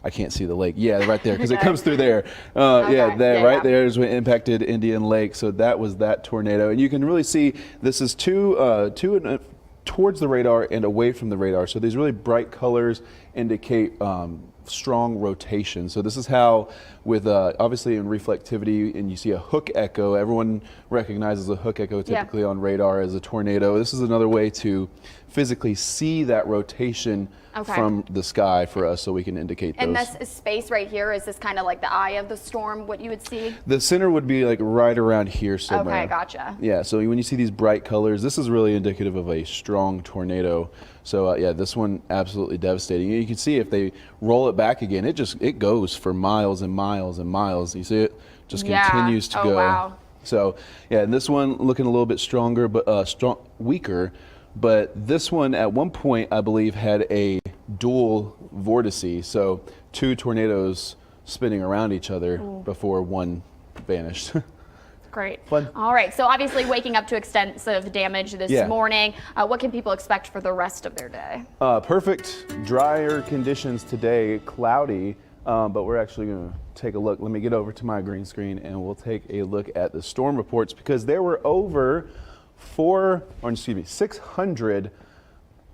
I can't see the lake. Yeah, right there, because it comes through there. Right there is what impacted Indian Lake. So that was that tornado. And you can really see this is towards the radar and away from the radar. So these really bright colors indicate strong rotation. So this is how, with obviously in reflectivity, and you see a hook echo, everyone recognizes a hook echo typically on radar as a tornado. This is another way to physically see that rotation from the sky for us, so we can indicate those. And this space right here, is this kind of like the eye of the storm, what you would see? The center would be like right around here somewhere. Okay, gotcha. Yeah, so when you see these bright colors, this is really indicative of a strong tornado. So yeah, this one absolutely devastating. You can see if they roll it back again, it goes for miles and miles and miles. You see it just continues to go. Wow. So yeah, and this one looking a little bit stronger, but weaker. But this one at one point, I believe, had a dual vortice, so two tornadoes spinning around each other before one vanished. Great. Fun. All right, so obviously waking up to extensive damage this morning. What can people expect for the rest of their day? Perfect drier conditions today, cloudy, but we're actually going to take a look. Let me get over to my green screen and we'll take a look at the storm reports, because there were over 600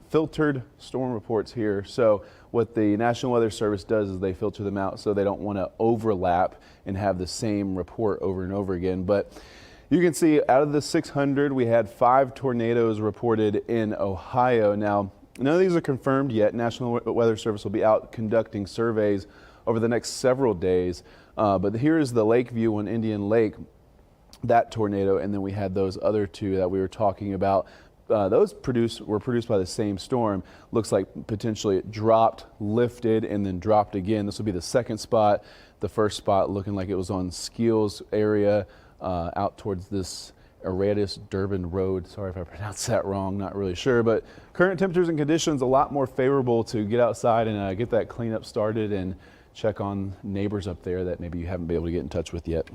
filtered storm reports here. So what the National Weather Service does is they filter them out so they don't want to overlap and have the same report over and over again. But you can see out of the 600, we had 5 tornadoes reported in Ohio. Now, none of these are confirmed yet. National Weather Service will be out conducting surveys over the next several days. But here is the lake view on Indian Lake, that tornado, and then we had those other 2 that we were talking about. Those were produced by the same storm. Looks like potentially it dropped, lifted, and then dropped again. This will be the second spot. The first spot looking like it was on Skeels area, out towards this Aratus Durban Road. Sorry if I pronounced that wrong, not really sure. But current temperatures and conditions a lot more favorable to get outside and get that cleanup started and check on neighbors up there that maybe you haven't been able to get in touch with yet.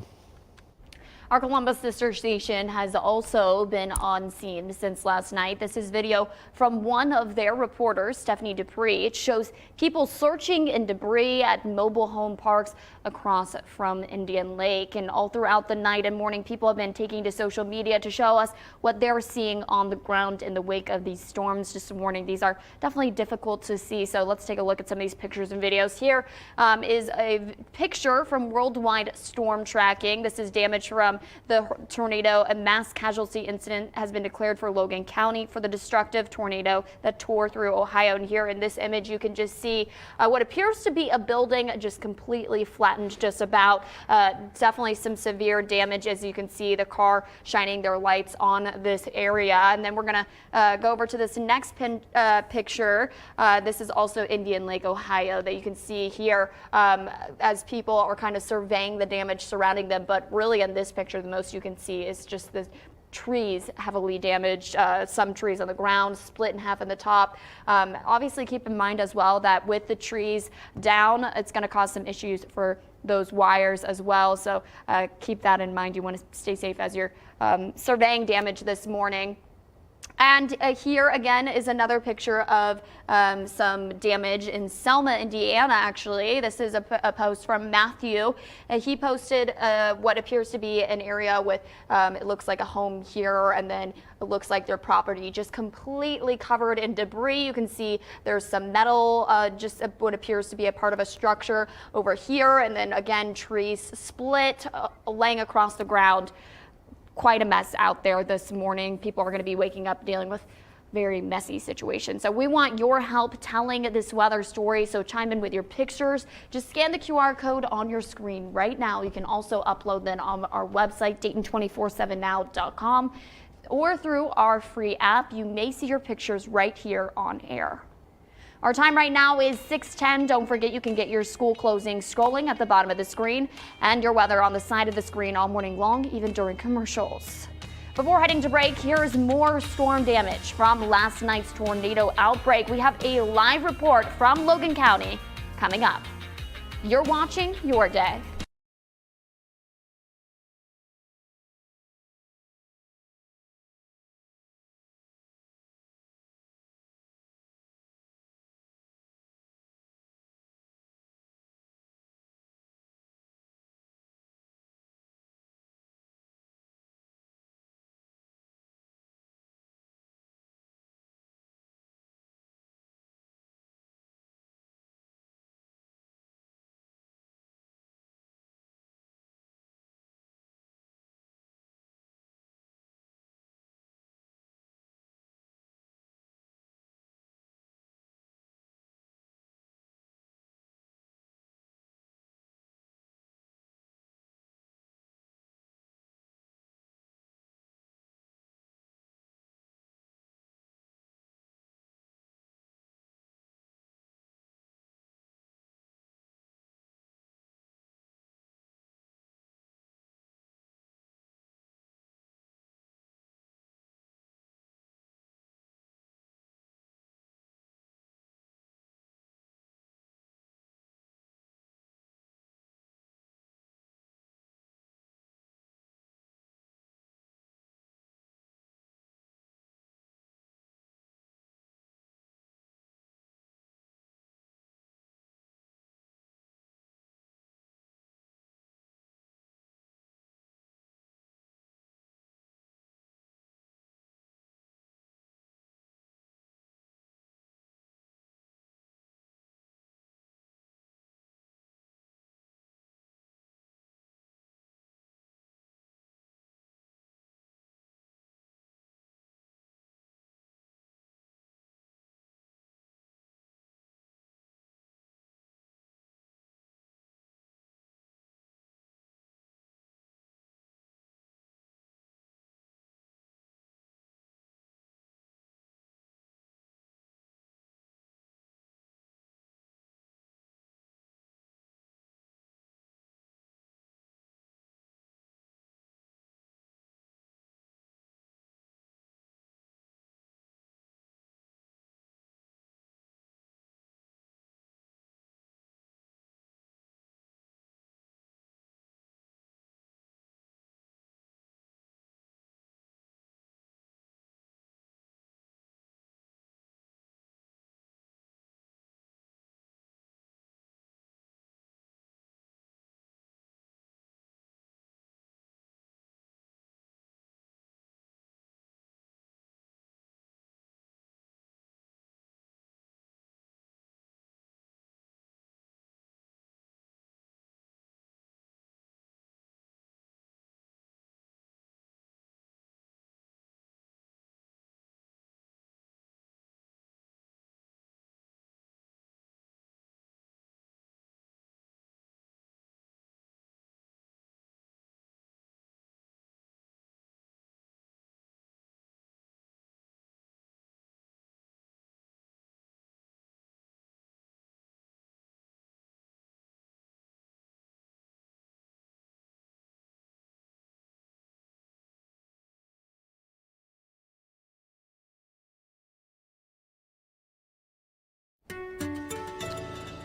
Our Columbus sister station has also been on scene since last night. This is video from one of their reporters, Stephanie Dupree. It shows people searching in debris at mobile home parks across from Indian Lake. And all throughout the night and morning, people have been taking to social media to show us what they're seeing on the ground in the wake of these storms. Just a warning, these are definitely difficult to see. So let's take a look at some of these pictures and videos. Here is a picture from Worldwide Storm Tracking. This is damage from the tornado. A mass casualty incident has been declared for Logan County for the destructive tornado that tore through Ohio. And here in this image, you can just see what appears to be a building just completely flattened just about. Definitely some severe damage, as you can see the car shining their lights on this area. And then we're going to go over to this next picture. This is also Indian Lake, Ohio, that you can see here as people are kind of surveying the damage surrounding them. But really in this picture, the most you can see is just the trees heavily damaged, some trees on the ground, split in half in the top. Obviously keep in mind as well that with the trees down, it's going to cause some issues for those wires as well. So keep that in mind. You want to stay safe as you're surveying damage this morning. And here again is another picture of some damage in Selma, Indiana, actually. This is a post from Matthew. He posted what appears to be an area with, it looks like a home here, and then it looks like their property just completely covered in debris. You can see there's some metal, just what appears to be a part of a structure over here, and then again, trees split, laying across the ground. Quite a mess out there this morning. People are going to be waking up dealing with very messy situation. So we want your help telling this weather story. So chime in with your pictures. Just scan the QR code on your screen right now. You can also upload them on our website, Dayton247now.com, or through our free app. You may see your pictures right here on air. Our time right now is 6:10. Don't forget you can get your school closing scrolling at the bottom of the screen and your weather on the side of the screen all morning long, even during commercials. Before heading to break, here's more storm damage from last night's tornado outbreak. We have a live report from Logan County coming up. You're watching Your Day.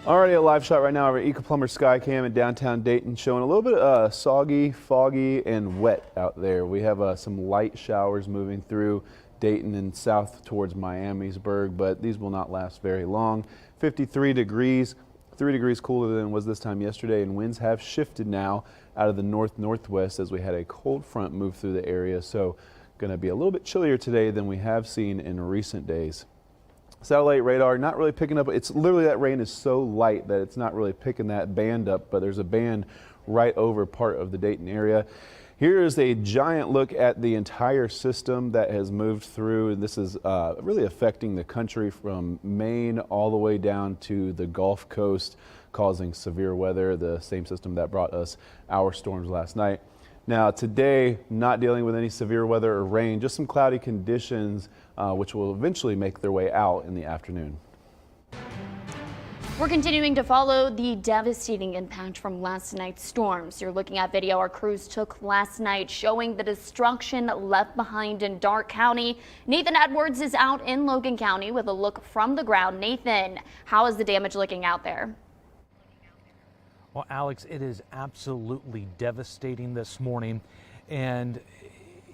Already a live shot right now of our Eco-Plumber Skycam in downtown Dayton, showing a little bit soggy, foggy, and wet out there. We have some light showers moving through Dayton and south towards Miamisburg, but these will not last very long. 53 degrees, 3 degrees cooler than it was this time yesterday, and winds have shifted now out of the north-northwest as we had a cold front move through the area, so going to be a little bit chillier today than we have seen in recent days. Satellite radar not really picking up. It's literally, that rain is so light that it's not really picking that band up, but there's a band right over part of the Dayton area. Here is a giant look at the entire system that has moved through, and this is really affecting the country from Maine all the way down to the Gulf Coast, causing severe weather, the same system that brought us our storms last night. Now today, not dealing with any severe weather or rain, just some cloudy conditions, which will eventually make their way out in the afternoon. We're continuing to follow the devastating impact from last night's storms. You're looking at video our crews took last night showing the destruction left behind in Darke County. Nathan Edwards is out in Logan County with a look from the ground. Nathan, how is the damage looking out there? Well, Alex, it is absolutely devastating this morning, and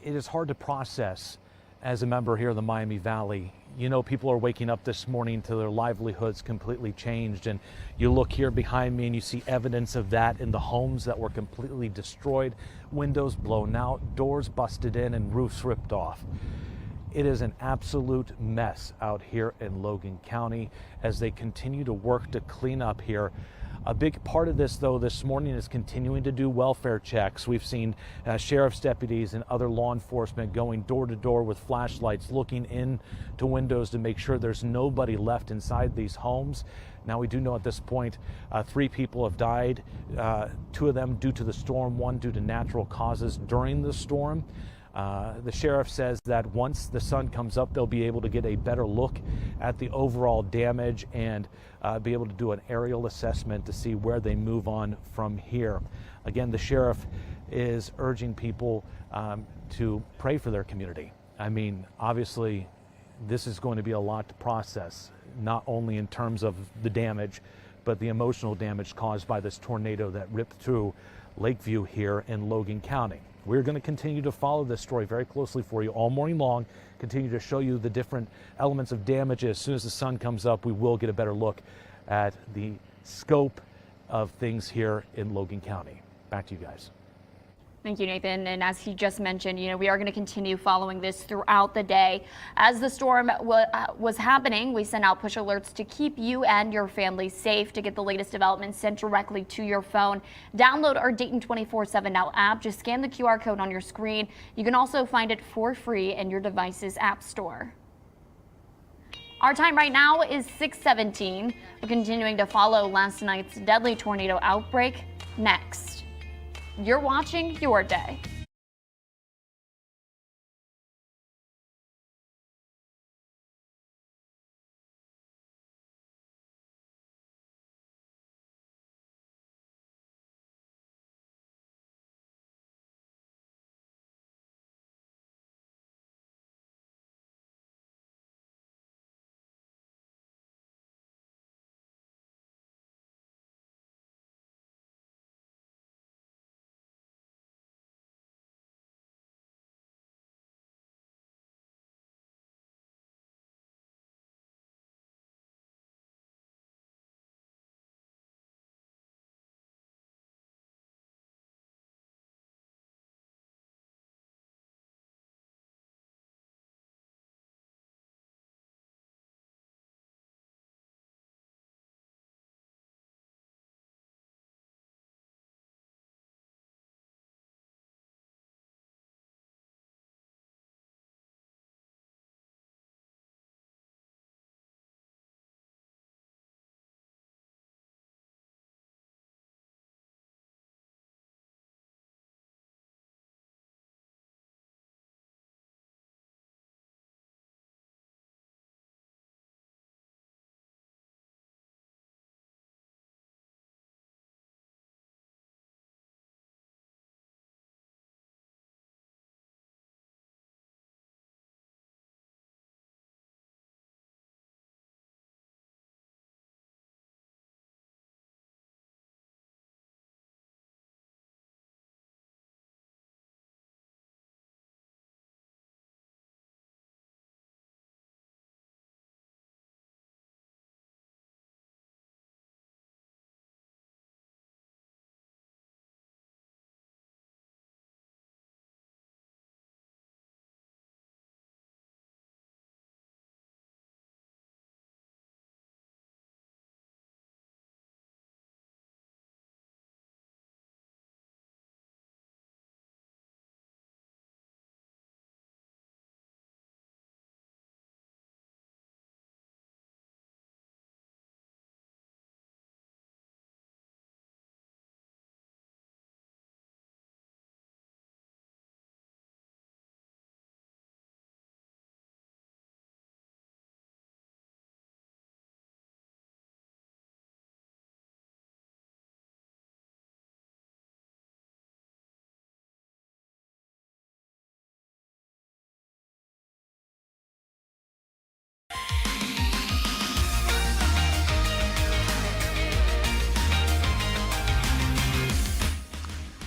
it is hard to process as a member here in the Miami Valley. You know, people are waking up this morning to their livelihoods completely changed, and you look here behind me and you see evidence of that in the homes that were completely destroyed, windows blown out, doors busted in, and roofs ripped off. It is an absolute mess out here in Logan County as they continue to work to clean up here. A big part of this, though, this morning is continuing to do welfare checks. We've seen sheriff's deputies and other law enforcement going door to door with flashlights, looking into windows to make sure there's nobody left inside these homes. Now, we do know at this point 3 people have died, 2 of them due to the storm, 1 due to natural causes during the storm. The sheriff says that once the sun comes up, they'll be able to get a better look at the overall damage and be able to do an aerial assessment to see where they move on from here. Again, the sheriff is urging people to pray for their community. I mean, obviously, this is going to be a lot to process, not only in terms of the damage, but the emotional damage caused by this tornado that ripped through Lakeview here in Logan County. We're going to continue to follow this story very closely for you all morning long, continue to show you the different elements of damage. As soon as the sun comes up, we will get a better look at the scope of things here in Logan County. Back to you guys. Thank you, Nathan. And as he just mentioned, we are going to continue following this throughout the day. As the storm was happening, we sent out push alerts to keep you and your family safe. To get the latest developments sent directly to your phone, download our Dayton 24/7 Now app. Just scan the QR code on your screen. You can also find it for free in your device's app store. Our time right now is 6:17. We're continuing to follow last night's deadly tornado outbreak. Next, you're watching Your Day.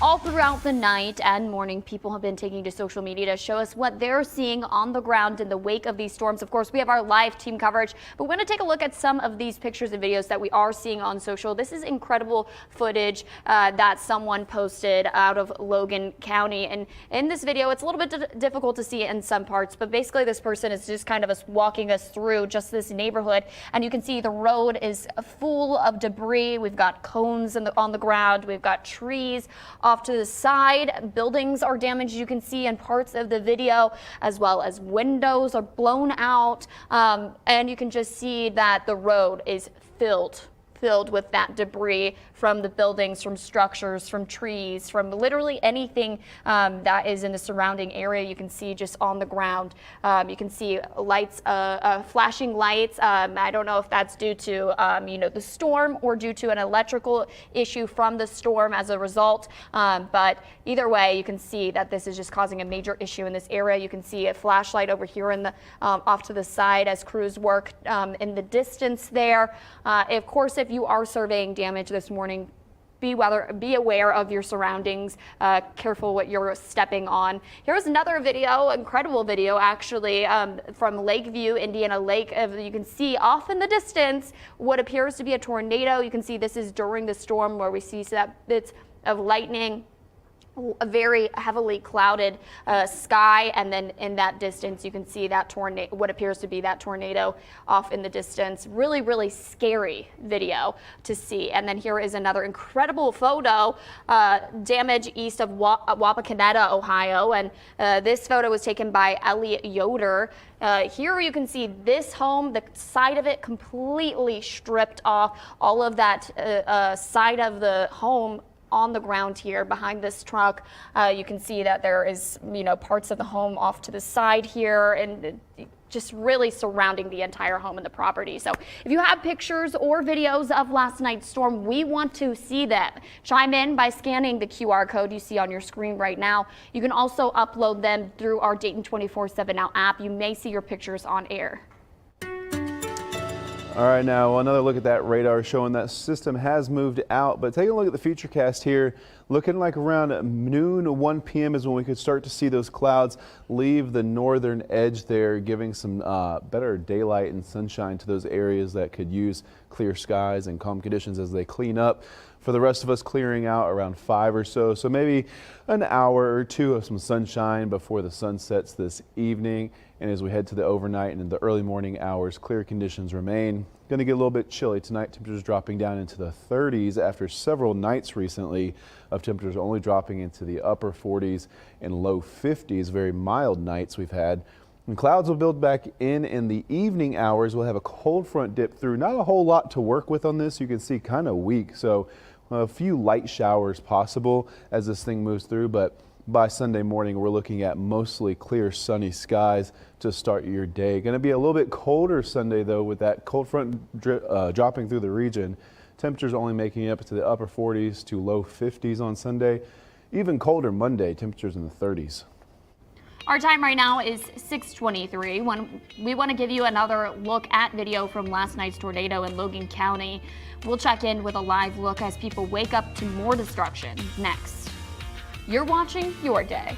All throughout the night and morning, people have been taking to social media to show us what they're seeing on the ground in the wake of these storms. Of course, we have our live team coverage, but we're going to take a look at some of these pictures and videos that we are seeing on social. This is incredible footage that someone posted out of Logan County. And in this video, it's a little bit difficult to see in some parts, but basically this person is just kind of walking us through just this neighborhood. And you can see the road is full of debris. We've got cones on the ground. We've got trees off to the side. Buildings are damaged, you can see in parts of the video, as well as windows are blown out. And you can just see that the road is filled with that debris from the buildings, from structures, from trees, from literally anything that is in the surrounding area. You can see just on the ground. You can see lights, flashing lights. I don't know if that's due to the storm or due to an electrical issue from the storm as a result. But either way, you can see that this is just causing a major issue in this area. You can see a flashlight over here in the off to the side as crews work in the distance there. Of course, if you are surveying damage this morning, be aware of your surroundings, careful what you're stepping on. Here's another video, incredible video actually, from Lakeview, Indiana Lake. You can see off in the distance what appears to be a tornado. You can see this is during the storm where we see bits of lightning, a very heavily clouded sky, and then in that distance you can see that tornado, what appears to be that tornado off in the distance. Really, really scary video to see. And then here is another incredible photo, damage east of Wapakoneta, Ohio, and this photo was taken by Elliot Yoder. Here you can see this home, the side of it completely stripped off, all of that side of the home on the ground here behind this truck. You can see that there is, parts of the home off to the side here, and just really surrounding the entire home and the property. So if you have pictures or videos of last night's storm, we want to see them. Chime in by scanning the QR code you see on your screen right now. You can also upload them through our Dayton 24/7 Now app. You may see your pictures on air. All right, now another look at that radar showing that system has moved out, but taking a look at the futurecast here, looking like around noon, 1 p.m. is when we could start to see those clouds leave the northern edge there, giving some better daylight and sunshine to those areas that could use clear skies and calm conditions as they clean up. For the rest of us, clearing out around 5 or so, so maybe an hour or two of some sunshine before the sun sets this evening. And as we head to the overnight and in the early morning hours, clear conditions remain. Going to get a little bit chilly tonight. Temperatures dropping down into the 30s after several nights recently of temperatures only dropping into the upper 40s and low 50s. Very mild nights we've had. And clouds will build back in the evening hours. We'll have a cold front dip through. Not a whole lot to work with on this. You can see kind of weak. So a few light showers possible as this thing moves through, but by Sunday morning, we're looking at mostly clear, sunny skies to start your day. Going to be a little bit colder Sunday, though, with that cold front dropping through the region. Temperatures only making it up to the upper 40s to low 50s on Sunday. Even colder Monday, temperatures in the 30s. Our time right now is 6:23. We want to give you another look at video from last night's tornado in Logan County. We'll check in with a live look as people wake up to more destruction next. You're watching Your Day.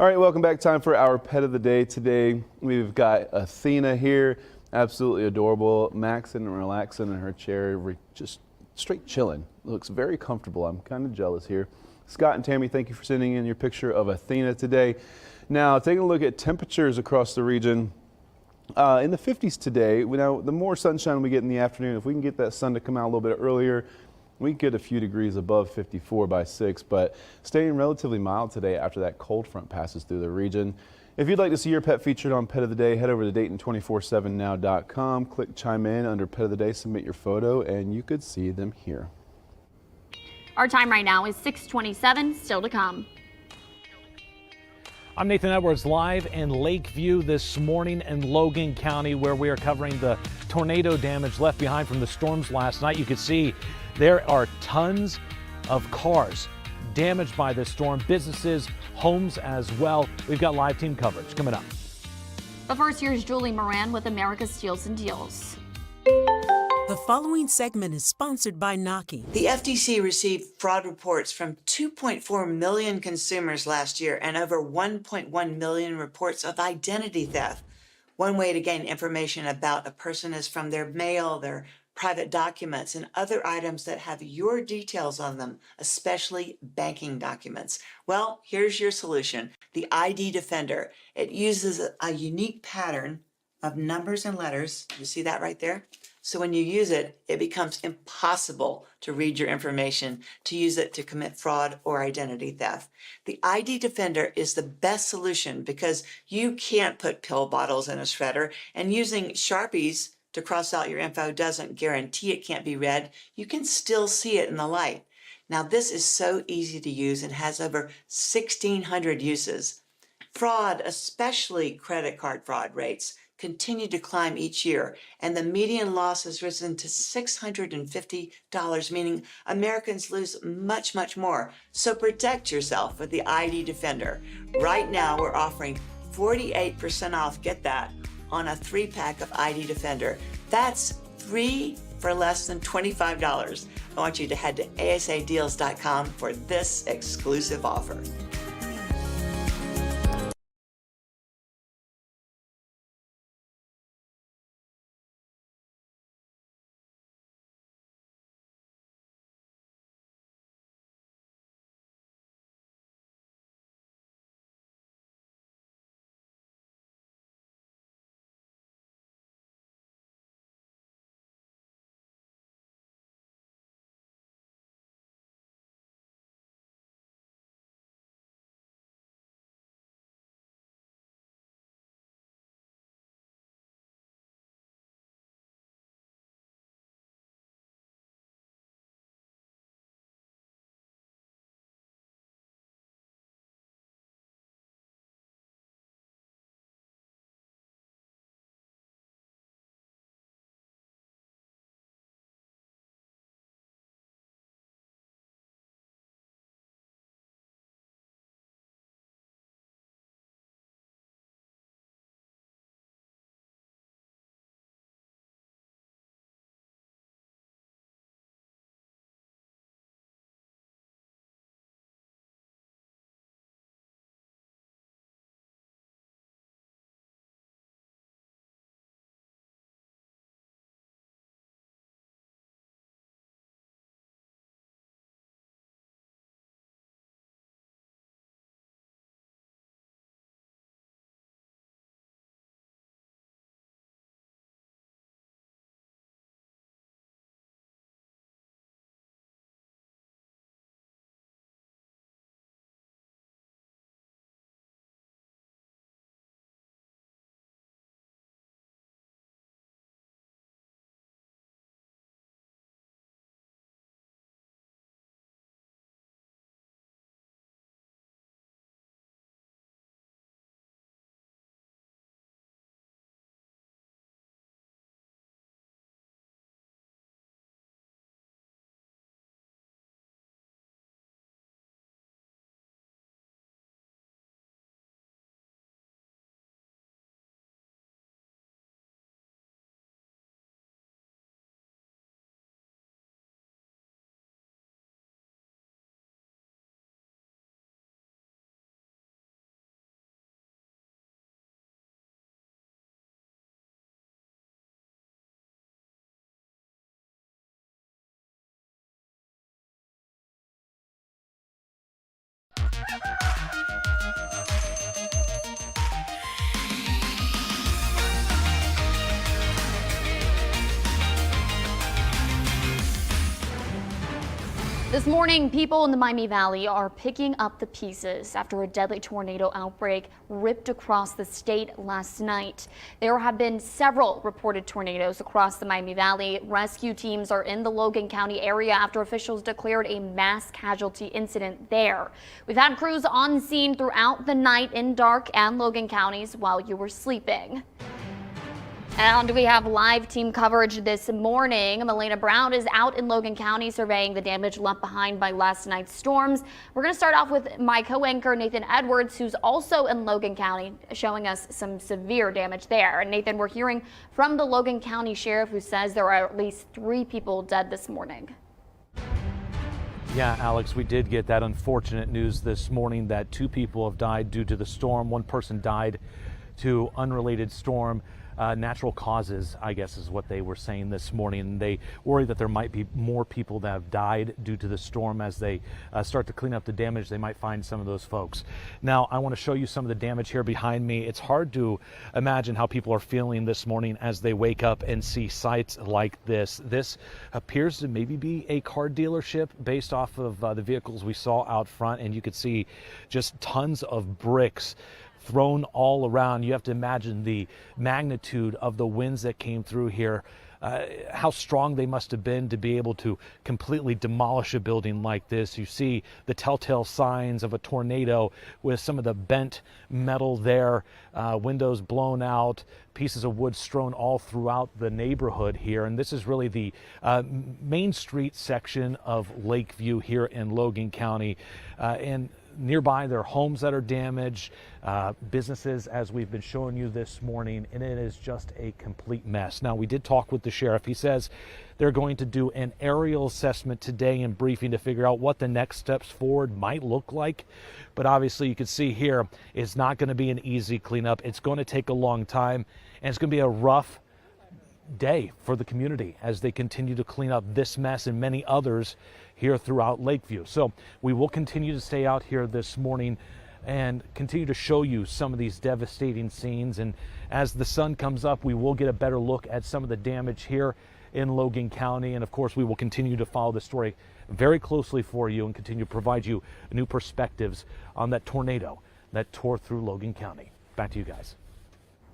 All right, welcome back. Time for our pet of the day. Today we've got Athena here, absolutely adorable, maxing and relaxing in her chair, just straight chilling. Looks very comfortable. I'm kind of jealous here. Scott and Tammy, thank you for sending in your picture of Athena today. Now, taking a look at temperatures across the region. In the 50s today. Now, the more sunshine we get in the afternoon, if we can get that sun to come out a little bit earlier, we can get a few degrees above 54 by 6, but staying relatively mild today after that cold front passes through the region. If you'd like to see your pet featured on Pet of the Day, head over to Dayton247now.com, click Chime In under Pet of the Day, submit your photo, and you could see them here. Our time right now is 6:27, still to come. I'm Nathan Edwards, live in Lakeview this morning in Logan County, where we are covering the tornado damage left behind from the storms last night. You can see there are tons of cars damaged by this storm, businesses, homes as well. We've got live team coverage coming up. But first, here's Julie Moran with America's Steals and Deals. The following segment is sponsored by Naki. The FTC received fraud reports from 2.4 million consumers last year and over 1.1 million reports of identity theft. One way to gain information about a person is from their mail, their private documents, and other items that have your details on them, especially banking documents. Well, here's your solution, the ID Defender. It uses a unique pattern of numbers and letters. You see that right there? So when you use it, it becomes impossible to read your information, to use it to commit fraud or identity theft. The ID Defender is the best solution because you can't put pill bottles in a shredder, and using Sharpies to cross out your info doesn't guarantee it can't be read. You can still see it in the light. Now, this is so easy to use and has over 1,600 uses. Fraud, especially credit card fraud rates, continue to climb each year, and the median loss has risen to $650, meaning Americans lose much, much more. So protect yourself with the ID Defender. Right now, we're offering 48% off, get that, on a 3-pack of ID Defender. That's 3 for less than $25. I want you to head to asadeals.com for this exclusive offer. This morning, people in the Miami Valley are picking up the pieces after a deadly tornado outbreak ripped across the state last night. There have been several reported tornadoes across the Miami Valley. Rescue teams are in the Logan County area after officials declared a mass casualty incident there. We've had crews on scene throughout the night in Darke and Logan counties while you were sleeping. And we have live team coverage this morning. Milena Brown is out in Logan County surveying the damage left behind by last night's storms. We're going to start off with my co-anchor Nathan Edwards, who's also in Logan County, showing us some severe damage there. And Nathan, we're hearing from the Logan County Sheriff, who says there are at least 3 people dead this morning. Yeah, Alex, we did get that unfortunate news this morning that 2 people have died due to the storm. 1 person died to unrelated storm. Natural causes, I guess, is what they were saying this morning. They worry that there might be more people that have died due to the storm. As they start to clean up the damage, they might find some of those folks. Now, I want to show you some of the damage here behind me. It's hard to imagine how people are feeling this morning as they wake up and see sights like this. This appears to maybe be a car dealership based off of the vehicles we saw out front, and you could see just tons of bricks thrown all around. You have to imagine the magnitude of the winds that came through here, how strong they must have been to be able to completely demolish a building like this. You see the telltale signs of a tornado with some of the bent metal there, windows blown out, pieces of wood strewn all throughout the neighborhood here. And this is really the Main Street section of Lakeview here in Logan County. And nearby, there are homes that are damaged, businesses, as we've been showing you this morning, and it is just a complete mess. Now, we did talk with the sheriff. He says they're going to do an aerial assessment today and briefing to figure out what the next steps forward might look like. But obviously, you can see here, it's not going to be an easy cleanup. It's going to take a long time, and it's going to be a rough day for the community as they continue to clean up this mess and many others here throughout Lakeview. So we will continue to stay out here this morning and continue to show you some of these devastating scenes. And as the sun comes up, we will get a better look at some of the damage here in Logan County. And of course, we will continue to follow the story very closely for you and continue to provide you new perspectives on that tornado that tore through Logan County. Back to you guys.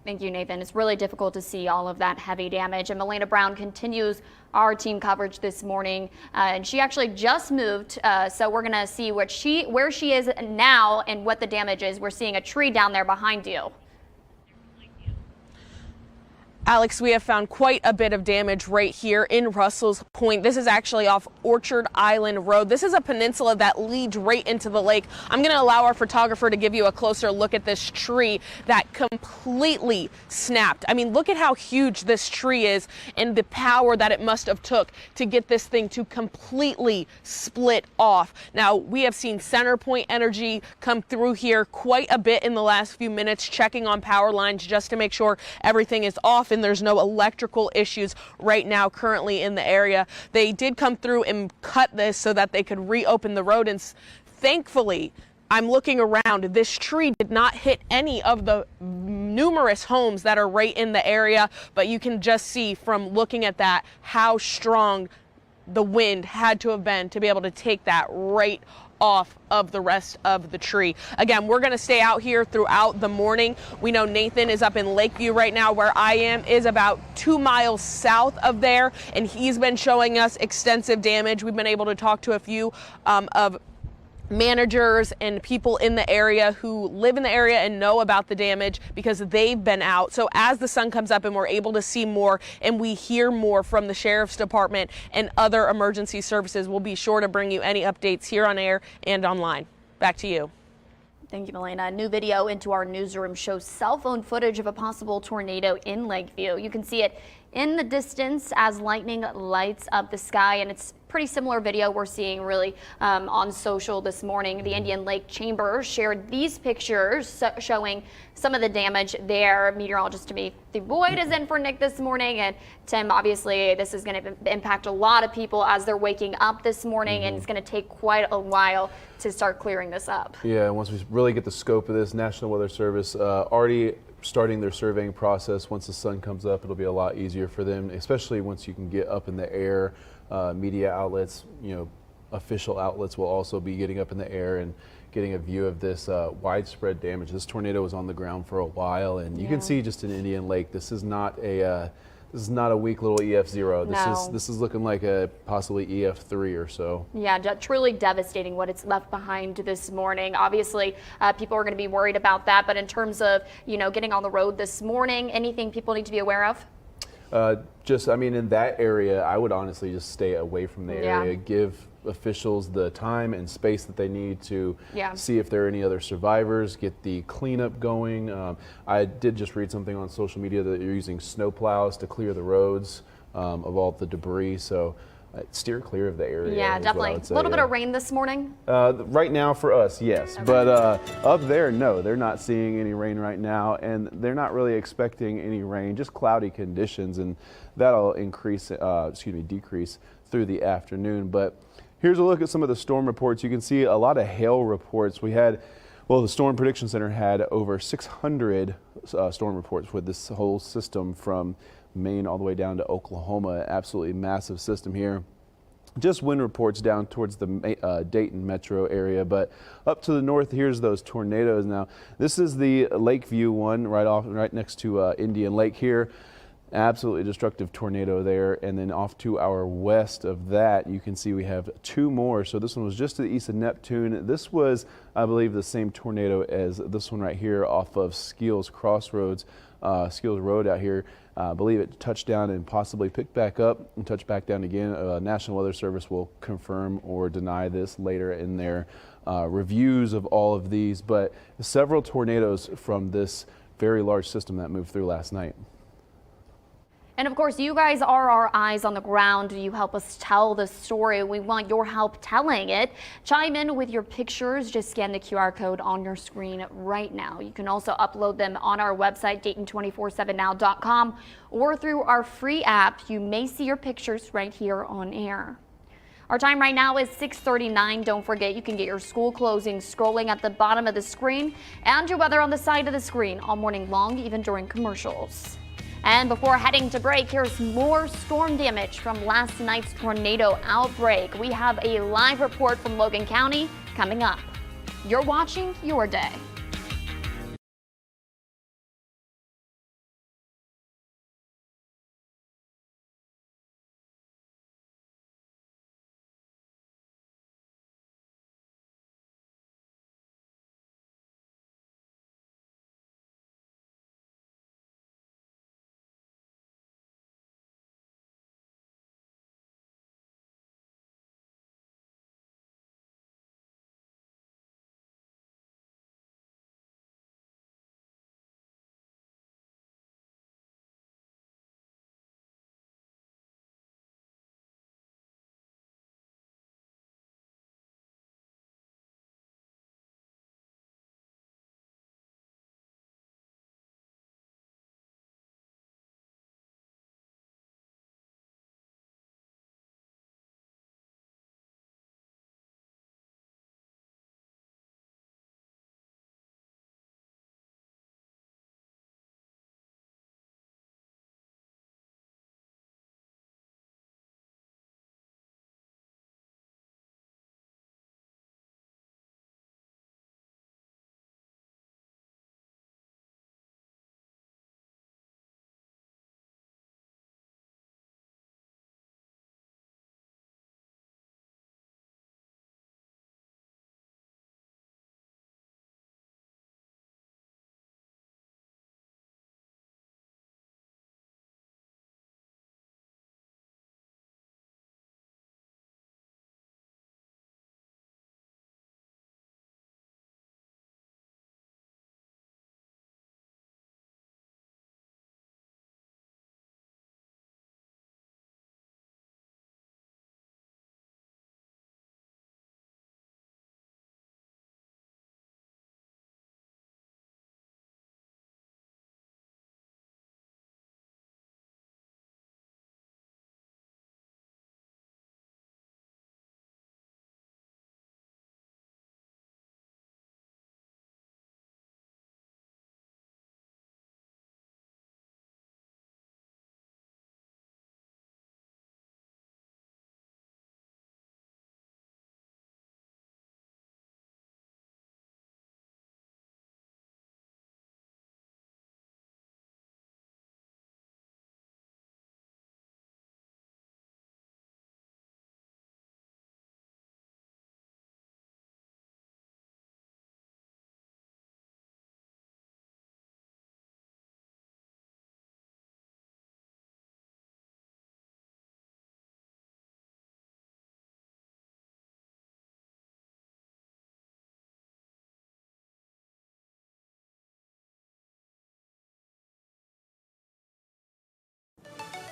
Thank you, Nathan. It's really difficult to see all of that heavy damage. And Milena Brown continues our team coverage this morning. And she actually just moved. So we're going to see where she is now and what the damage is. We're seeing a tree down there behind you. Alex, we have found quite a bit of damage right here in Russell's Point. This is actually off Orchard Island Road. This is a peninsula that leads right into the lake. I'm going to allow our photographer to give you a closer look at this tree that completely snapped. I mean, look at how huge this tree is and the power that it must have took to get this thing to completely split off. Now, we have seen CenterPoint Energy come through here quite a bit in the last few minutes, checking on power lines just to make sure everything is off and there's no electrical issues right now currently in the area. They did come through and cut this so that they could reopen the road, and thankfully, I'm looking around, this tree did not hit any of the numerous homes that are right in the area, but you can just see from looking at that how strong the wind had to have been to be able to take that right off of the rest of the tree. Again, we're going to stay out here throughout the morning. We know Nathan is up in Lakeview right now. Where I am is about 2 miles south of there, and he's been showing us extensive damage. We've been able to talk to a few of managers and people in the area who live in the area and know about the damage because they've been out. So as the sun comes up and we're able to see more and we hear more from the sheriff's department and other emergency services, we'll be sure to bring you any updates here on air and online. Back to you. Thank you, Milena. A new video into our newsroom shows cell phone footage of a possible tornado in Lakeview. You can see it in the distance as lightning lights up the sky, and it's pretty similar video we're seeing really on social this morning. The Indian Lake Chamber shared these pictures showing some of the damage there. Meteorologist Timothy Boyd is in for Nick this morning, and Tim, obviously this is going to impact a lot of people as they're waking up this morning, and it's going to take quite a while to start clearing this up. Yeah, and once we really get the scope of this, National Weather Service already starting their surveying process. Once the sun comes up, it'll be a lot easier for them, especially once you can get up in the air. Media outlets, official outlets will also be getting up in the air and getting a view of this widespread damage. This tornado was on the ground for a while, and you can see just in Indian Lake, this is not a weak little EF0. This is looking like a possibly EF3 or so. Yeah, truly devastating what it's left behind this morning. Obviously, people are going to be worried about that. But in terms of, getting on the road this morning, anything people need to be aware of? In that area, I would honestly just stay away from the area. Give officials the time and space that they need to see if there are any other survivors, get the cleanup going. I did just read something on social media that you're using snow plows to clear the roads of all the debris. So steer clear of the area. Yeah, definitely. A little bit of rain this morning? Right now for us, yes. Okay. But up there, no, they're not seeing any rain right now, and they're not really expecting any rain, just cloudy conditions, and that'll decrease through the afternoon. But here's a look at some of the storm reports. You can see a lot of hail reports. The Storm Prediction Center had over 600 storm reports with this whole system from Maine all the way down to Oklahoma. Absolutely massive system here. Just wind reports down towards the Dayton metro area, but up to the north, here's those tornadoes. Now, this is the Lakeview one right next to Indian Lake here. Absolutely destructive tornado there, and then off to our west of that, you can see we have two more. So this one was just to the east of Neptune. This was, I believe, the same tornado as this one right here off of Skeels Road out here. I believe it touched down and possibly picked back up and touched back down again. National Weather Service will confirm or deny this later in their reviews of all of these, but several tornadoes from this very large system that moved through last night. And of course, you guys are our eyes on the ground. You help us tell the story. We want your help telling it. Chime in with your pictures. Just scan the QR code on your screen right now. You can also upload them on our website, Dayton247now.com, or through our free app. You may see your pictures right here on air. Our time right now is 6:39. Don't forget, you can get your school closings scrolling at the bottom of the screen and your weather on the side of the screen all morning long, even during commercials. And before heading to break, here's more storm damage from last night's tornado outbreak. We have a live report from Logan County coming up. You're watching Your Day.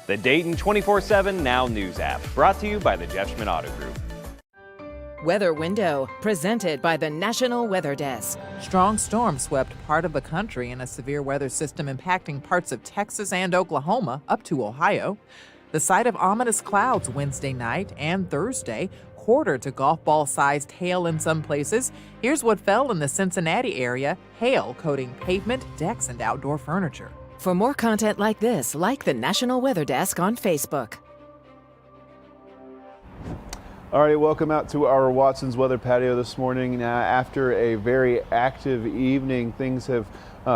The Dayton 24/7 Now News app, brought to you by the Jeff Schmidt Auto Group. Weather Window, presented by the National Weather Desk. Strong storms swept part of the country in a severe weather system impacting parts of Texas and Oklahoma up to Ohio. The sight of ominous clouds Wednesday night and Thursday, quarter to golf ball sized hail in some places. Here's what fell in the Cincinnati area: hail coating pavement, decks, and outdoor furniture. For more content like this, like the National Weather Desk on Facebook. All right, welcome out to our Watson's Weather Patio this morning. Now, after a very active evening, things have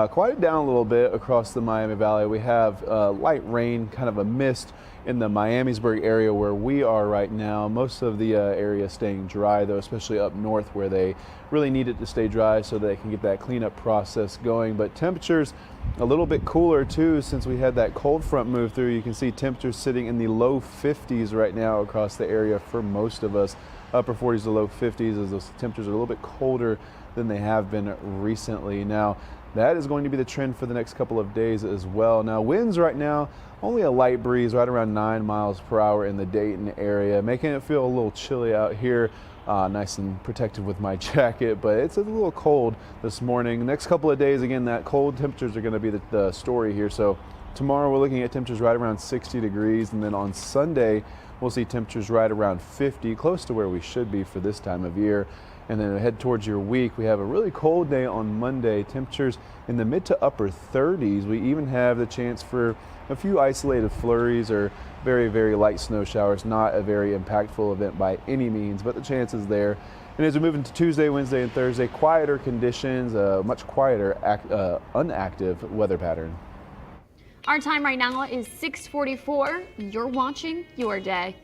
quieted down a little bit across the Miami Valley. We have light rain, kind of a mist in the Miamisburg area where we are right now. Most of the area staying dry, though, especially up north where they really need it to stay dry so they can get that cleanup process going. But temperatures a little bit cooler too since we had that cold front move through. You can see temperatures sitting in the low 50s right now across the area for most of us. Upper 40s to low 50s as those temperatures are a little bit colder than they have been recently. Now, that is going to be the trend for the next couple of days as well. Now, winds right now, only a light breeze right around 9 miles per hour in the Dayton area, making it feel a little chilly out here. Nice and protected with my jacket, but it's a little cold this morning. Next couple of days, again, that cold temperatures are going to be the story here. So tomorrow we're looking at temperatures right around 60 degrees, and then on Sunday we'll see temperatures right around 50, close to where we should be for this time of year. And then head towards your week, we have a really cold day on Monday, temperatures in the mid to upper 30s. We even have the chance for a few isolated flurries or very, very light snow showers. Not a very impactful event by any means, but the chance is there. And as we move into Tuesday, Wednesday, and Thursday, quieter conditions, much quieter unactive weather pattern. Our time right now is 6:44. You're watching Your Day.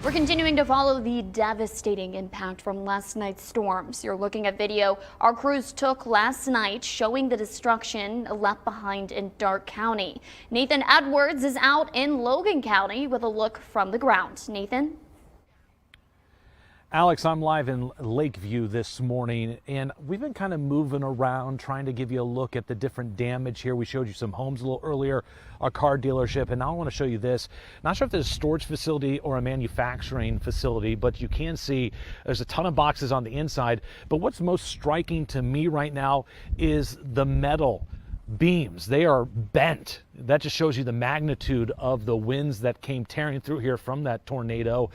We're continuing to follow the devastating impact from last night's storms. You're looking at video our crews took last night showing the destruction left behind in Darke County. Nathan Edwards is out in Logan County with a look from the ground. Nathan? Alex, I'm live in Lakeview this morning, and we've been kind of moving around trying to give you a look at the different damage here. We showed you some homes a little earlier, a car dealership, and now I want to show you this. Not sure if this is a storage facility or a manufacturing facility, but you can see there's a ton of boxes on the inside. But what's most striking to me right now is the metal beams. They are bent. That just shows you the magnitude of the winds that came tearing through here from that tornado,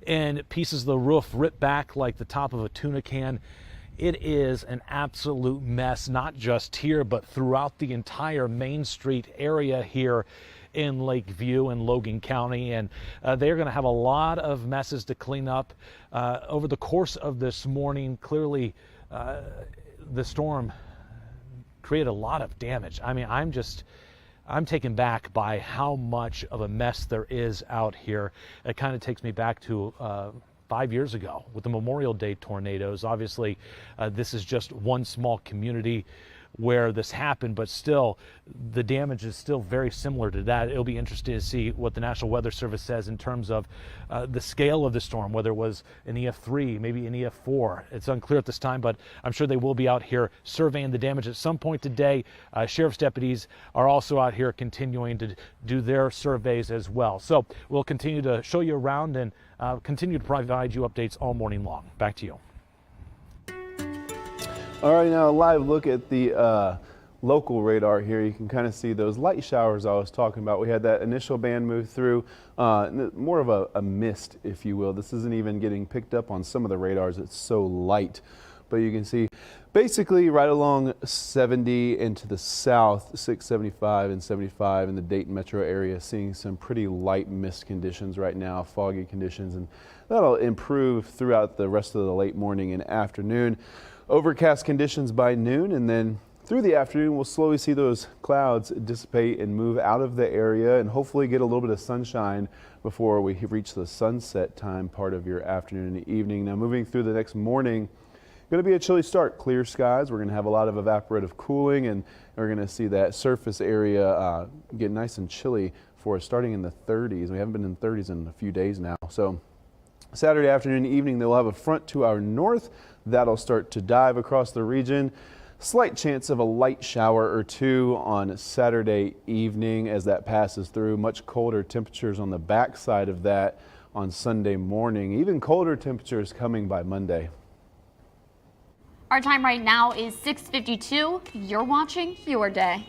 and pieces of the roof ripped back like the top of a tuna can. It is an absolute mess, not just here, but throughout the entire Main Street area here in Lakeview and Logan County. And they're going to have a lot of messes to clean up over the course of this morning. Clearly, the storm created a lot of damage. I mean, I'm taken back by how much of a mess there is out here. It kind of takes me back to 5 years ago with the Memorial Day tornadoes. Obviously, this is just one small community where this happened, but still the damage is still very similar to that. It'll be interesting to see what the National Weather Service says in terms of the scale of the storm, whether it was an EF3, maybe an EF4. It's unclear at this time, but I'm sure they will be out here surveying the damage at some point today. Sheriff's deputies are also out here continuing to do their surveys as well. So we'll continue to show you around and continue to provide you updates all morning long. Back to you. All right, now a live look at the local radar here. You can kind of see those light showers I was talking about. We had that initial band move through, more of a mist, if you will. This isn't even getting picked up on some of the radars. It's so light. But you can see basically right along 70 and to the south, 675 and 75 in the Dayton metro area, seeing some pretty light mist conditions right now, foggy conditions, and that'll improve throughout the rest of the late morning and afternoon. Overcast conditions by noon, and then through the afternoon we'll slowly see those clouds dissipate and move out of the area and hopefully get a little bit of sunshine before we reach the sunset time part of your afternoon and evening. Now moving through the next morning, going to be a chilly start. Clear skies. We're going to have a lot of evaporative cooling, and we're going to see that surface area get nice and chilly for us starting in the 30s. We haven't been in the 30s in a few days now. So Saturday afternoon and evening, they'll have a front to our north. That'll start to dive across the region. Slight chance of a light shower or two on Saturday evening as that passes through. Much colder temperatures on the backside of that on Sunday morning. Even colder temperatures coming by Monday. Our time right now is 6:52. You're watching Your Day.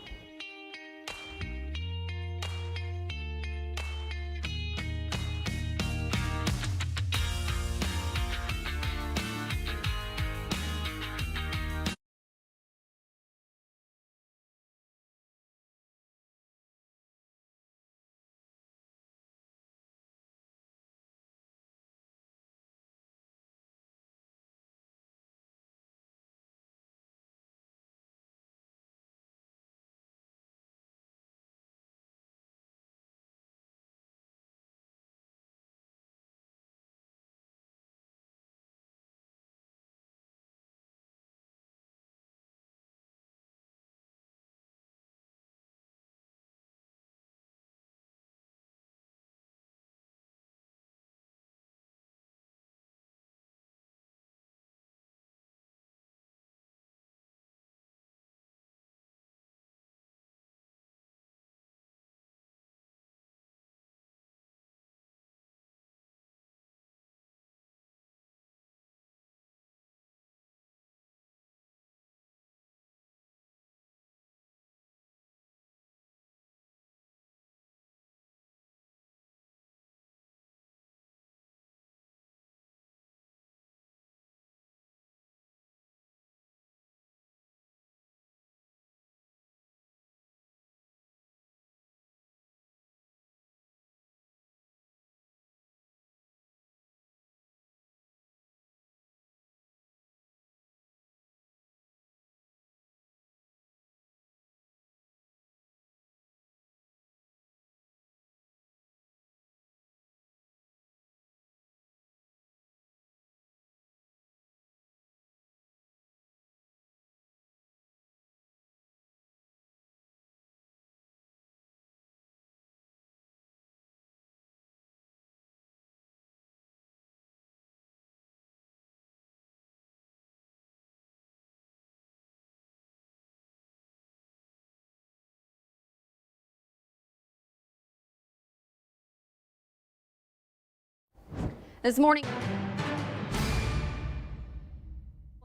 This morning,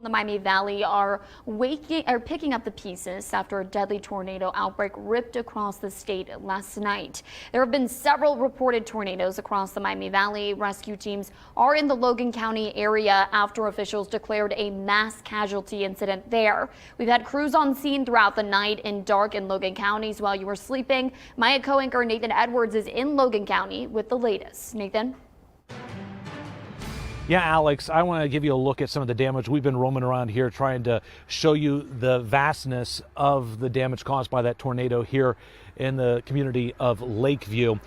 the Miami Valley are picking up the pieces after a deadly tornado outbreak ripped across the state last night. There have been several reported tornadoes across the Miami Valley. Rescue teams are in the Logan County area after officials declared a mass casualty incident there. We've had crews on scene throughout the night in Darke and Logan counties while you were sleeping. My co-anchor Nathan Edwards is in Logan County with the latest. Nathan? Yeah, Alex, I want to give you a look at some of the damage. We've been roaming around here trying to show you the vastness of the damage caused by that tornado here in the community of Lakeview.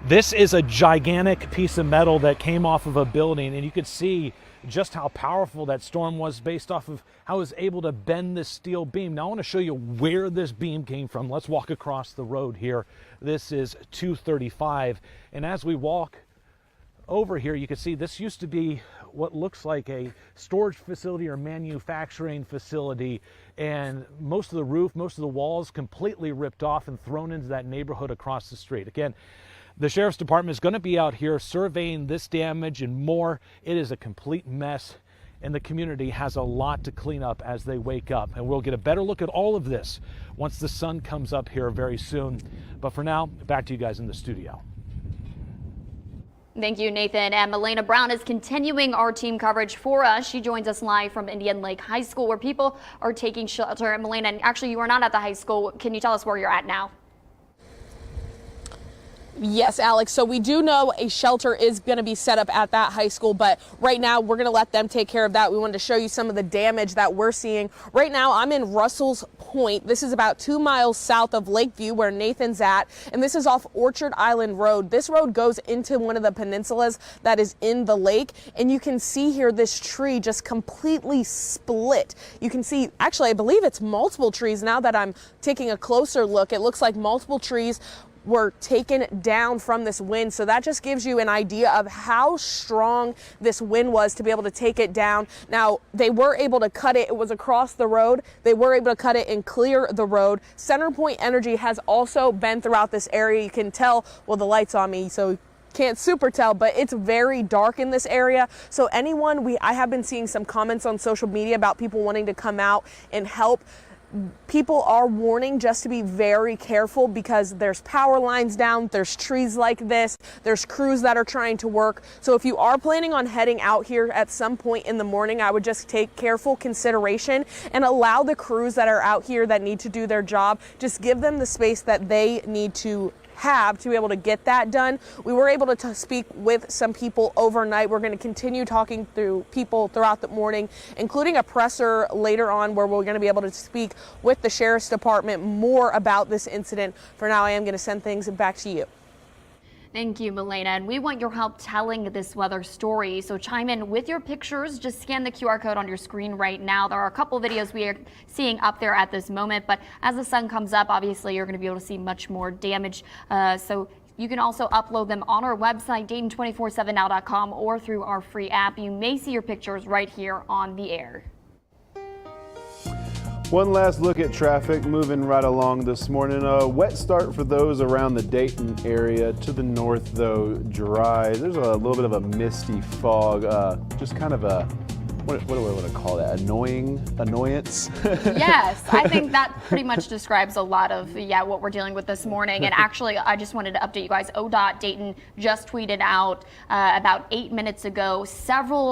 This is a gigantic piece of metal that came off of a building, and you could see just how powerful that storm was based off of how it was able to bend this steel beam. Now I want to show you where this beam came from. Let's walk across the road here. This is 235, and as we walk over here, you can see this used to be what looks like a storage facility or manufacturing facility, and most of the roof, most of the walls completely ripped off and thrown into that neighborhood across the street. Again, the Sheriff's Department is going to be out here surveying this damage and more. It is a complete mess, and the community has a lot to clean up as they wake up. And we'll get a better look at all of this once the sun comes up here very soon. But for now, back to you guys in the studio. Thank you, Nathan. And Milena Brown is continuing our team coverage for us. She joins us live from Indian Lake High School, where people are taking shelter. Milena, and actually you are not at the high school. Can you tell us where you're at now? Yes, Alex. So we do know a shelter is going to be set up at that high school, but right now we're going to let them take care of that. We wanted to show you some of the damage that we're seeing. Right now I'm in Russell's Point. This is about 2 miles south of Lakeview where Nathan's at, and this is off Orchard Island Road. This road goes into one of the peninsulas that is in the lake, and you can see here this tree just completely split. You can see, actually I believe it's multiple trees now that I'm taking a closer look. It looks like multiple trees were taken down from this wind. So that just gives you an idea of how strong this wind was to be able to take it down. Now, they were able to cut it. It was across the road. They were able to cut it and clear the road. CenterPoint Energy has also been throughout this area. You can tell, well, the light's on me, so can't super tell, but it's very dark in this area. So anyone, I have been seeing some comments on social media about people wanting to come out and help. People are warning just to be very careful because there's power lines down, there's trees like this, there's crews that are trying to work. So if you are planning on heading out here at some point in the morning, I would just take careful consideration and allow the crews that are out here that need to do their job, just give them the space that they need to have to be able to get that done. We were able to speak with some people overnight. We're going to continue talking through people throughout the morning, including a presser later on where we're going to be able to speak with the Sheriff's Department more about this incident. For now, I am going to send things back to you. Thank you, Milena. And we want your help telling this weather story. So chime in with your pictures. Just scan the QR code on your screen right now. There are a couple videos we are seeing up there at this moment. But as the sun comes up, obviously, you're going to be able to see much more damage. So you can also upload them on our website, Dayton247now.com, or through our free app. You may see your pictures right here on the air. One last look at traffic moving right along this morning. A wet start for those around the Dayton area. To the north, though, dry. There's a little bit of a misty fog. Just kind of a, what do I want to call that? Annoyance? Yes, I think that pretty much describes a lot of, what we're dealing with this morning. And actually, I just wanted to update you guys. ODOT Dayton just tweeted out about 8 minutes ago, several